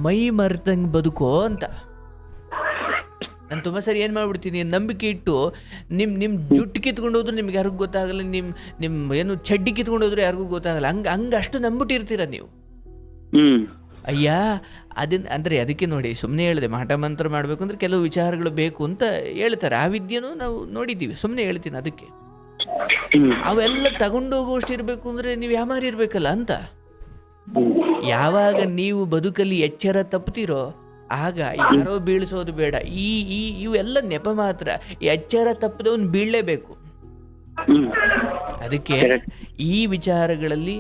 ಮೈ ಮರೆತಂಗೆ ಬದುಕೋ ಅಂತ. ನಾನು ತುಂಬ ಸರಿ ಏನು ಮಾಡ್ಬಿಡ್ತೀನಿ, ನಂಬಿಕೆ ಇಟ್ಟು ನಿಮ್ಮ ಜುಟ್ಟು ಕಿತ್ಕೊಂಡು ಹೋದ್ರು ನಿಮ್ಗೆ ಯಾರಿಗೂ ಗೊತ್ತಾಗಲ್ಲ, ನಿಮ್ಮ ಏನು ಚಡ್ಡಿ ಕಿತ್ಕೊಂಡು ಹೋದ್ರು ಯಾರಿಗೂ ಗೊತ್ತಾಗಲ್ಲ. ಹಂಗೆ ಅಷ್ಟು ನಂಬಿಟ್ಟಿರ್ತೀರ ನೀವು. ಅಯ್ಯ ಅಂದರೆ ಅದಕ್ಕೆ ನೋಡಿ, ಸುಮ್ಮನೆ ಹೇಳಿದೆ ಮಾಟ ಮಂತ್ರ ಮಾಡಬೇಕು ಅಂದರೆ ಕೆಲವು ವಿಚಾರಗಳು ಬೇಕು ಅಂತ ಹೇಳ್ತಾರೆ. ಆ ವಿದ್ಯೆನೂ ನಾವು ನೋಡಿದ್ದೀವಿ, ಸುಮ್ಮನೆ ಹೇಳ್ತೀನಿ. ಅದಕ್ಕೆ ಅವೆಲ್ಲ ತಗೊಂಡೋಗುವಷ್ಟು ಇರಬೇಕು ಅಂದರೆ ನೀವು ಯಾಮಾರಿ ಇರಬೇಕಲ್ಲ ಅಂತ. ಯಾವಾಗ ನೀವು ಬದುಕಲ್ಲಿ ಎಚ್ಚರ ತಪ್ಪುತ್ತೀರೋ ಆಗ ಯಾರೋ ಬೀಳಿಸೋದು ಬೇಡ. ಇವೆಲ್ಲ ನೆಪ ಮಾತ್ರ. ಎಚ್ಚರ ತಪ್ಪದವನು ಬೀಳಲೇಬೇಕು. ಅದಕ್ಕೆ ಈ ವಿಚಾರಗಳಲ್ಲಿ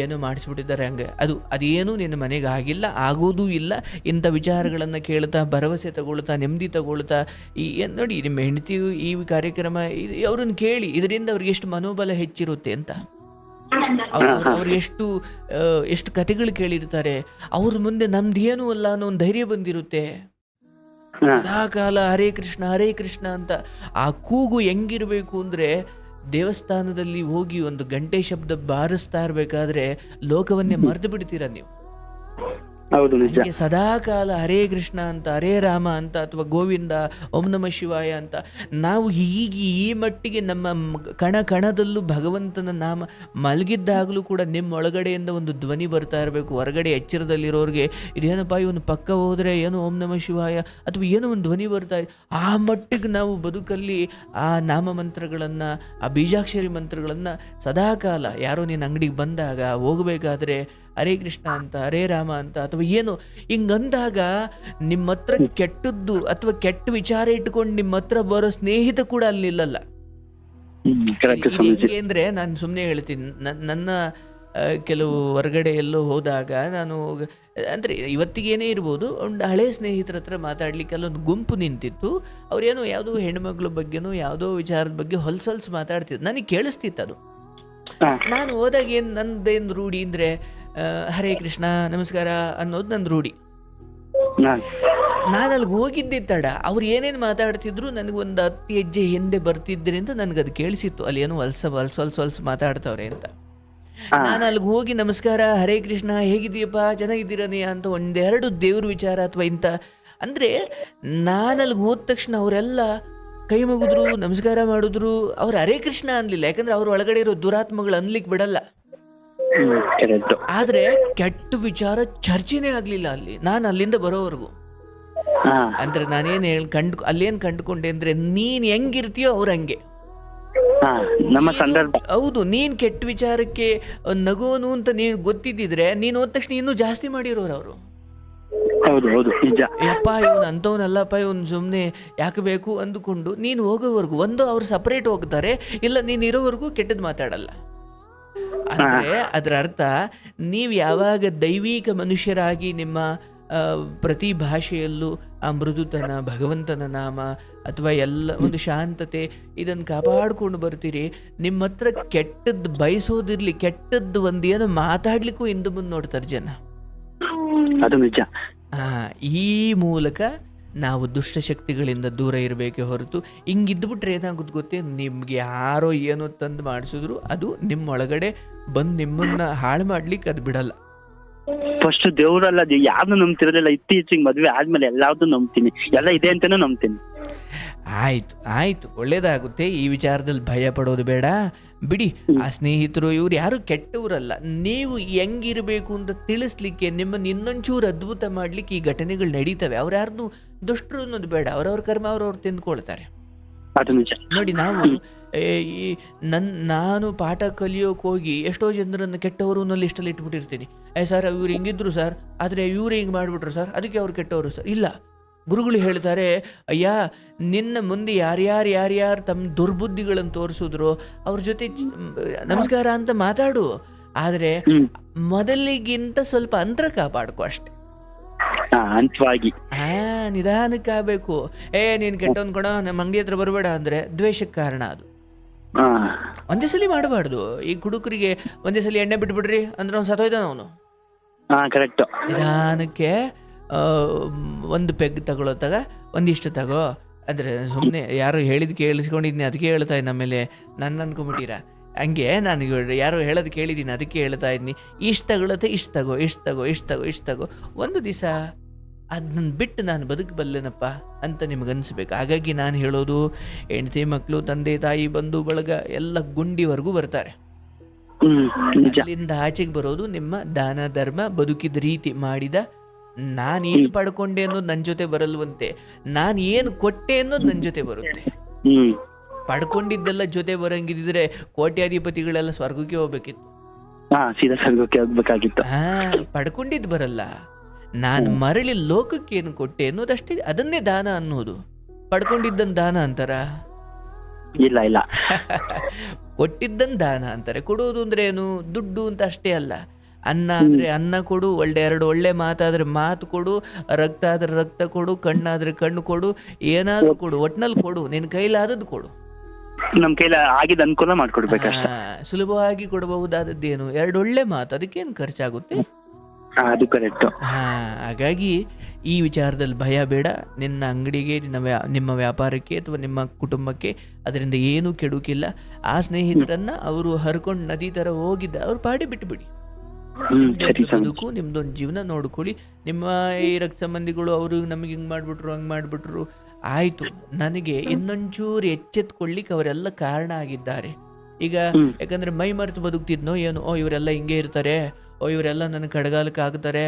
ಏನೋ ಮಾಡಿಸ್ಬಿಟ್ಟಿದ್ದಾರೆ ಹಂಗೆ, ಅದೇನು ನಿನ್ನ ಮನೆಗೆ ಆಗಿಲ್ಲ, ಆಗೋದೂ ಇಲ್ಲ. ಇಂಥ ವಿಚಾರಗಳನ್ನು ಕೇಳ್ತಾ, ಭರವಸೆ ತಗೊಳ್ತಾ, ನೆಮ್ಮದಿ ತಗೊಳ್ತಾ, ನೋಡಿ ನಿಮ್ಮ ಹೆಂಡತಿಯು ಈ ಕಾರ್ಯಕ್ರಮ ಅವ್ರನ್ನ ಕೇಳಿ, ಇದರಿಂದ ಅವ್ರಿಗೆ ಎಷ್ಟು ಮನೋಬಲ ಹೆಚ್ಚಿರುತ್ತೆ ಅಂತ. ಅವ್ರು ಎಷ್ಟು ಕಥೆಗಳು ಕೇಳಿರ್ತಾರೆ, ಅವ್ರ ಮುಂದೆ ನಮ್ದೇನು ಅಲ್ಲ ಅನ್ನೋ ಒಂದು ಧೈರ್ಯ ಬಂದಿರುತ್ತೆ. ಸದಾಕಾಲ ಹರೇ ಕೃಷ್ಣ ಅಂತ ಆ ಕೂಗು ಹೆಂಗಿರಬೇಕು ಅಂದರೆ, ದೇವಸ್ಥಾನದಲ್ಲಿ ಹೋಗಿ ಒಂದು ಗಂಟೆ ಶಬ್ದ ಬಾರಿಸ್ತಾ ಇರಬೇಕಾದ್ರೆ ಲೋಕವನ್ನೇ ಮರೆತು ಬಿಡ್ತೀರ ನೀವು. ಹಾಗೆ ಸದಾಕಾಲ ಹರೇ ಕೃಷ್ಣ ಅಂತ, ಹರೇ ರಾಮ ಅಂತ, ಅಥವಾ ಗೋವಿಂದ, ಓಂ ನಮಃ ಶಿವಾಯ ಅಂತ ನಾವು ಹೀಗೆ ಈ ಮಟ್ಟಿಗೆ ನಮ್ಮ ಕಣದಲ್ಲೂ ಭಗವಂತನ ನಾಮ ಮಲಗಿದ್ದಾಗಲೂ ಕೂಡ ನಿಮ್ಮ ಒಳಗಡೆಯಿಂದ ಒಂದು ಧ್ವನಿ ಬರ್ತಾ ಇರಬೇಕು. ಹೊರಗಡೆ ಎಚ್ಚರದಲ್ಲಿರೋರಿಗೆ ಇದೇನಪ್ಪ ಇವನು ಪಕ್ಕ ಹೋದರೆ ಏನೋ ಓಂ ನಮಃ ಶಿವಾಯ ಅಥವಾ ಏನೋ ಒಂದು ಧ್ವನಿ ಬರ್ತಾ ಇದೆ. ಆ ಮಟ್ಟಿಗೆ ನಾವು ಬದುಕಲ್ಲಿ ಆ ನಾಮ ಮಂತ್ರಗಳನ್ನು, ಆ ಬೀಜಾಕ್ಷರಿ ಮಂತ್ರಗಳನ್ನು ಸದಾಕಾಲ, ಯಾರೋ ನಿನ್ನ ಅಂಗಡಿಗೆ ಬಂದಾಗ ಹೋಗಬೇಕಾದ್ರೆ ಹರೇ ಕೃಷ್ಣ ಅಂತ, ಹರೇ ರಾಮ ಅಂತ, ಅಥವಾ ಏನು ಹಿಂಗಂದಾಗ ನಿಮ್ಮ ಹತ್ರ ಕೆಟ್ಟದ್ದು ಅಥವಾ ಕೆಟ್ಟ ವಿಚಾರ ಇಟ್ಕೊಂಡು ನಿಮ್ಮ ಹತ್ರ ಬರೋ ಸ್ನೇಹಿತ ಕೂಡ ಅಲ್ಲಿ ನಿಲ್ಲಲ್ಲ. ಕರೆಕ್ಟ್ ಇದು ಸ್ವಾಮೀಜಿ. ಹೆಂಗೆ ಅಂದರೆ, ನಾನು ಸುಮ್ಮನೆ ಹೇಳ್ತೀನಿ, ನನ್ನ ಕೆಲವು ಹೊರಗಡೆ ಎಲ್ಲೋ ಹೋದಾಗ ನಾನು ಅಂದರೆ ಇವತ್ತಿಗೇನೇ ಇರ್ಬೋದು, ಒಂದು ಹಳೆ ಸ್ನೇಹಿತರ ಹತ್ರ ಮಾತಾಡ್ಲಿಕ್ಕೆ ಅಲ್ಲೊಂದು ಗುಂಪು ನಿಂತಿತ್ತು. ಅವ್ರೇನೋ ಯಾವುದೋ ಹೆಣ್ಮಕ್ಳ ಬಗ್ಗೆನೋ ಯಾವುದೋ ವಿಚಾರದ ಬಗ್ಗೆ ಹೊಲ್ಸಲ್ಸ್ ಮಾತಾಡ್ತಿದ್ದು, ನನಗೆ ಕೇಳಿಸ್ತಿತ್ತು ಅದು. ಹಾ. ನಾನು ಹೋದಾಗ ಏನು ನಂದೇನು ರೂಢಿ ಅಂದರೆ ಹರೇ ಕೃಷ್ಣ ನಮಸ್ಕಾರ ಅನ್ನೋದು ನನ್ನ ರೂಢಿ. ಹಾ. ನಾನು ಅಲ್ಲಿಗೆ ಹೋಗಿದ್ದೆ ತಡ, ಅವ್ರು ಏನೇನು ಮಾತಾಡ್ತಿದ್ರು ನನಗೊಂದು 10 ಹೆಜ್ಜೆ ಹಿಂದೆ ಬರ್ತಿದ್ದರಿಂದ ನನಗದು ಕೇಳಿಸಿತ್ತು, ಅಲ್ಲಿ ಏನೋ ಹೊಲ್ಸ ಮಾತಾಡ್ತವ್ರೆ ಅಂತ. ನಾನು ಅಲ್ಲಿಗೆ ಹೋಗಿ ನಮಸ್ಕಾರ ಹರೇ ಕೃಷ್ಣ ಹೇಗಿದೆಯಪ್ಪ ಚೆನ್ನಾಗಿದ್ದೀರನೇ ಅಂತ ಒಂದೆರಡು ದೇವ್ರ ವಿಚಾರ ಅಥವಾ ಇಂಥ ಅಂದರೆ, ನಾನು ಅಲ್ಲಿಗೆ ಹೋದ ತಕ್ಷಣ ಅವರೆಲ್ಲ ಕೈ ಮುಗಿದ್ರು, ನಮಸ್ಕಾರ ಮಾಡಿದ್ರು, ಅವ್ರು ಹರೇ ಕೃಷ್ಣ ಅನ್ಲಿಲ್ಲ, ಯಾಕಂದ್ರೆ ಅವ್ರ ಒಳಗಡೆ ಇರೋ ದುರಾತ್ಮಗಳು ಅನ್ಲಿಕ್ಕೆ ಬಿಡಲ್ಲ. ಕರೆಕ್ಟ್. ಆದರೆ ಕೆಟ್ಟ ವಿಚಾರ ಚರ್ಚೆನೇ ಆಗಲಿಲ್ಲ ಅಲ್ಲಿ ನಾನು ಅಲ್ಲಿಂದ ಬರೋವರೆಗೂ. ಹಾ. ಅಂದರೆ ನಾನೇನು ಅಲ್ಲೇನು ಕಂಡುಕೊಂಡೆ ಅಂದರೆ, ನೀನು ಹೆಂಗಿರ್ತೀಯೋ ಅವ್ರು ಹಂಗೆ. ಹಾ. ನಮ್ಮ ಸಂದರ್ಭ. ಹೌದು, ನೀನು ಕೆಟ್ಟ ವಿಚಾರಕ್ಕೆ ನಗೋನು ಅಂತ ನೀನು ಗೊತ್ತಿದ್ದಿದ್ರೆ ನೀನು ಹೋದ ತಕ್ಷಣ ಇನ್ನೂ ಜಾಸ್ತಿ ಮಾಡಿರೋರು ಅವರು. ಹೌದು ಹೌದು ನಿಜ. ಯಪ್ಪ ಇವನು ಅಂಥವನಲ್ಲಪ್ಪ, ಇವನು ಸುಮ್ಮನೆ ಯಾಕೆ ಬೇಕು ಅಂದುಕೊಂಡು ನೀನು ಹೋಗೋವರೆಗೂ ಒಂದು ಅವ್ರು ಸಪ್ರೇಟ್ ಹೋಗ್ತಾರೆ, ಇಲ್ಲ ನೀನು ಇರೋವರೆಗೂ ಕೆಟ್ಟದ್ದು ಮಾತಾಡಲ್ಲ. ಅಂದರೆ ಅದರ ಅರ್ಥ, ನೀವು ಯಾವಾಗ ದೈವಿಕ ಮನುಷ್ಯರಾಗಿ ನಿಮ್ಮ ಪ್ರತಿ ಭಾಷೆಯಲ್ಲೂ ಆ ಮೃದುತನ, ಭಗವಂತನ ನಾಮ ಅಥವಾ ಎಲ್ಲ ಒಂದು ಶಾಂತತೆ ಇದನ್ನು ಕಾಪಾಡ್ಕೊಂಡು ಬರ್ತೀರಿ, ನಿಮ್ಮ ಹತ್ರ ಕೆಟ್ಟದ್ದು ಬಯಸೋದಿರಲಿ, ಕೆಟ್ಟದ್ದು ಒಂದೇನು ಮಾತಾಡ್ಲಿಕ್ಕೂ ಹಿಂದೆ ಮುಂದೆ ನೋಡ್ತಾರೆ ಜನ. ಅದು ನಿಜ. ಈ ಮೂಲಕ ನಾವು ದುಷ್ಟಶಕ್ತಿಗಳಿಂದ ದೂರ ಇರಬೇಕೆ ಹೊರತು ಹಿಂಗಿದ್ಬಿಟ್ರೆ ಏನಾಗುತ್ತೆ ಗೊತ್ತೇ, ನಿಮ್ಗೆ ಯಾರೋ ಏನೋ ತಂದು ಮಾಡಿಸಿದ್ರು ಅದು ನಿಮ್ಮೊಳಗಡೆ ಬಂದು ನಿಮ್ಮನ್ನ ಹಾಳು ಮಾಡ್ಲಿಕ್ಕೆ ಅದು ಬಿಡಲ್ಲ. ಫಸ್ಟ್ ದೇವ್ರಲ್ಲ, ಯಾವ್ದು ನಂಬ್ತಿರೋದಿಲ್ಲ. ಇತ್ತೀಚೆಗೆ ಮದ್ವೆ ಆದ್ಮೇಲೆ ಎಲ್ಲಾವ್ದು ನಂಬ್ತೀನಿ, ಎಲ್ಲ ಇದೆ ಅಂತಾನು ನಂಬ್ತೀನಿ. ಆಯ್ತು ಒಳ್ಳೇದಾಗುತ್ತೆ. ಈ ವಿಚಾರದಲ್ಲಿ ಭಯ ಪಡೋದು ಬೇಡ, ಬಿಡಿ. ಆ ಸ್ನೇಹಿತರು ಇವ್ರು ಯಾರು ಕೆಟ್ಟವರಲ್ಲ, ನೀವು ಹೆಂಗಿರಬೇಕು ಅಂತ ತಿಳಿಸ್ಲಿಕ್ಕೆ, ನಿಮ್ಮನ್ನು ಇನ್ನೊಂಚೂರು ಅದ್ಭುತ ಮಾಡ್ಲಿಕ್ಕೆ ಈ ಘಟನೆಗಳು ನಡೀತವೆ. ಅವ್ರು ಯಾರನ್ನು ದುಷ್ಟರು ಅನ್ನೋದು ಬೇಡ, ಅವ್ರವ್ರ ಕರ್ಮ ಅವ್ರವ್ರು ತಿಂದ್ಕೊಳ್ತಾರೆ. ಅದು ನಿಜ. ನೋಡಿ, ನಾವು ನಾನು ಪಾಠ ಕಲಿಯೋಕೆ ಹೋಗಿ ಎಷ್ಟೋ ಜನರನ್ನು ಕೆಟ್ಟವರು ಅನ್ನೋ ಲಿಸ್ಟಲ್ಲಿ ಇಟ್ಬಿಟ್ಟಿರ್ತೀನಿ. ಸರ್ ಇವ್ರು ಹಿಂಗಿದ್ರು ಸರ್, ಆದರೆ ಇವ್ರು ಹಿಂಗೆ ಮಾಡಿಬಿಟ್ರು ಸರ್, ಅದಕ್ಕೆ ಅವ್ರು ಕೆಟ್ಟವರು ಸರ್. ಇಲ್ಲ, ಗುರುಗಳು ಹೇಳ್ತಾರೆ, ಅಯ್ಯ ನಿನ್ನ ಮುಂದೆ ಯಾರ್ಯಾರು ತಮ್ಮ ದುರ್ಬುದ್ಧಿಗಳನ್ನು ತೋರಿಸಿದ್ರು ಅವ್ರ ಜೊತೆ ನಮಸ್ಕಾರ ಅಂತ ಮಾತಾಡು, ಆದರೆ ಮೊದಲಿಗಿಂತ ಸ್ವಲ್ಪ ಅಂತರ ಕಾಪಾಡ್ಕೊ ಅಷ್ಟೆ. ಅಂತವಾಗಿ ನಿಧಾನಕ್ಕೆ ಆಗಬೇಕು. ನೀನು ಕೆಟ್ಟವನ್ ಕಣ, ನಮ್ಮ ಅಂಗಡಿ ಹತ್ರ ಬರಬೇಡ ಅಂದರೆ ದ್ವೇಷಕ್ಕೆ ಕಾರಣ ಅದು. ಒಂದೇ ಸಲ ಮಾಡಬಾರ್ದು. ಈ ಕುಡುಕರಿಗೆ ಒಂದೇ ಸಲ ಎಣ್ಣೆ ಬಿಟ್ಬಿಡ್ರಿ ಅಂದ್ರೆ ಅವ್ನು ಸತ್ತೋಯ್ತಾನ ಅವನು. ಕರೆಕ್ಟ್. ನಿಧಾನಕ್ಕೆ ಒಂದು ಪೆಗ್ ತಗೊಳ್ಳೋ ಒಂದಿಷ್ಟು ತಗೋ. ಅಂದರೆ ಸುಮ್ಮನೆ ಯಾರು ಹೇಳಿದ್ ಕೇಳಿಸ್ಕೊಂಡಿದ್ದೀನಿ ಅದಕ್ಕೆ ಹೇಳ್ತಾ ಇದ್ದೀನಿ, ಆಮೇಲೆ ನನ್ನ ಅಂದ್ಕೊಂಬಿಟ್ಟಿರ ಹಂಗೆ. ನಾನು ಯಾರೋ ಹೇಳೋದು ಕೇಳಿದ್ದೀನಿ ಅದಕ್ಕೆ ಹೇಳ್ತಾ ಇದ್ದೀನಿ. ಇಷ್ಟು ತಗೊಳತ್ತೆ, ಇಷ್ಟು ತಗೋ. ಒಂದು ದಿವಸ ಅದನ್ನ ಬಿಟ್ಟು ನಾನು ಬದುಕಬಲ್ಲೆನಪ್ಪ ಅಂತ ನಿಮಗನ್ಸ್ಬೇಕು. ಹಾಗಾಗಿ ನಾನು ಹೇಳೋದು, ಹೆಂಡತಿ ಮಕ್ಕಳು, ತಂದೆ ತಾಯಿ, ಬಂಧು ಬಳಗ ಎಲ್ಲ ಗುಂಡಿವರೆಗೂ ಬರ್ತಾರೆ. ಅಲ್ಲಿಂದ ಆಚೆಗೆ ಬರೋದು ನಿಮ್ಮ ದಾನ ಧರ್ಮ, ಬದುಕಿದ ರೀತಿ, ಮಾಡಿದ ನಾನೇನು ಪಡ್ಕೊಂಡೆ ಅನ್ನೋದು ನನ್ನ ಜೊತೆ ಬರಲ್ವಂತೆ, ನಾನು ಏನು ಕೊಟ್ಟೆ ಅನ್ನೋದು ನನ್ನ ಜೊತೆ ಬರುತ್ತೆ. ಪಡ್ಕೊಂಡಿದ್ದೆಲ್ಲ ಜೊತೆ ಬರಂಗಿದ್ರೆ ಕೋಟ್ಯಾಧಿಪತಿಗಳೆಲ್ಲ ಸ್ವರ್ಗಕ್ಕೆ ಹೋಗ್ಬೇಕಿತ್ತು. ಪಡ್ಕೊಂಡಿದ್ದು ಬರಲ್ಲ. ನಾನು ಮರಳಿ ಲೋಕಕ್ಕೆ ಏನು ಕೊಟ್ಟೆ ಅನ್ನೋದಷ್ಟೇ, ಅದನ್ನೇ ದಾನ ಅನ್ನೋದು. ಪಡ್ಕೊಂಡಿದ್ದನ್ನು ದಾನ ಅಂತಾರ? ಇಲ್ಲ. ಕೊಟ್ಟಿದ್ದನ್ನು ದಾನ ಅಂತಾರೆ. ಕೊಡೋದು ಅಂದ್ರೆ ಏನು? ದುಡ್ಡು ಅಂತ ಅಷ್ಟೇ ಅಲ್ಲ. ಅನ್ನ ಆದರೆ ಅನ್ನ ಕೊಡು, ಎರಡು ಒಳ್ಳೆ ಮಾತಾದರೆ ಮಾತು ಕೊಡು, ರಕ್ತ ಆದರೆ ರಕ್ತ ಕೊಡು, ಕಣ್ಣಾದರೆ ಕಣ್ಣು ಕೊಡು, ಏನಾದರೂ ಕೊಡು, ಒಟ್ನಲ್ಲಿ ಕೊಡು, ನಿನ್ನ ಕೈಲಾದದ್ದು ಕೊಡು. ನಮ್ಮ ಕೈಲ ಆಗಿದ್ದು ಅನುಕೂಲ ಮಾಡ್ಕೊಡ್ಬೇಕು. ಸುಲಭವಾಗಿ ಕೊಡಬಹುದಾದದ್ದೇನು? ಎರಡು ಒಳ್ಳೆ ಮಾತು, ಅದಕ್ಕೇನು ಖರ್ಚಾಗುತ್ತೆ? ಅದು ಕರೆಕ್ಟ್. ಹಾಗಾಗಿ ಈ ವಿಚಾರದಲ್ಲಿ ಭಯ ಬೇಡ. ನಿನ್ನ ಅಂಗಡಿಗೆ, ನಿಮ್ಮ ವ್ಯಾಪಾರಕ್ಕೆ ಅಥವಾ ನಿಮ್ಮ ಕುಟುಂಬಕ್ಕೆ ಅದರಿಂದ ಏನೂ ಕೆಡುಕಿಲ್ಲ. ಆ ಸ್ನೇಹಿತರನ್ನ ಅವರು ಹರ್ಕೊಂಡು ನದಿ ಥರ ಹೋಗಿದ್ದ ಅವ್ರು ಪಾಡಿ ಬಿಟ್ಟುಬಿಡಿ. ಬದುಕು, ನಿಮ್ದೊಂದು ಜೀವನ ನೋಡ್ಕೊಳ್ಳಿ. ನಿಮ್ಮ ಈ ರಕ್ತ ಸಂಬಂಧಿಗಳು ಅವರು ನಮಗೆ ಹಿಂಗೆ ಮಾಡಿಬಿಟ್ರು, ಹಂಗೆ ಮಾಡಿಬಿಟ್ರು, ಆಯಿತು, ನನಗೆ ಇನ್ನೊಂಚೂರು ಎಚ್ಚೆತ್ಕೊಳ್ಳಿಕ್ಕೆ ಅವರೆಲ್ಲ ಕಾರಣ ಆಗಿದ್ದಾರೆ. ಈಗ ಯಾಕಂದರೆ ಮೈ ಮರೆತು ಬದುಕ್ತಿದ್ನೋ ಏನೋ, ಇವರೆಲ್ಲ ಹಿಂಗೆ ಇರ್ತಾರೆ, ಇವರೆಲ್ಲ ನನ್ನ ಕಡಗಾಲಕ್ಕೆ ಆಗ್ತಾರೆ,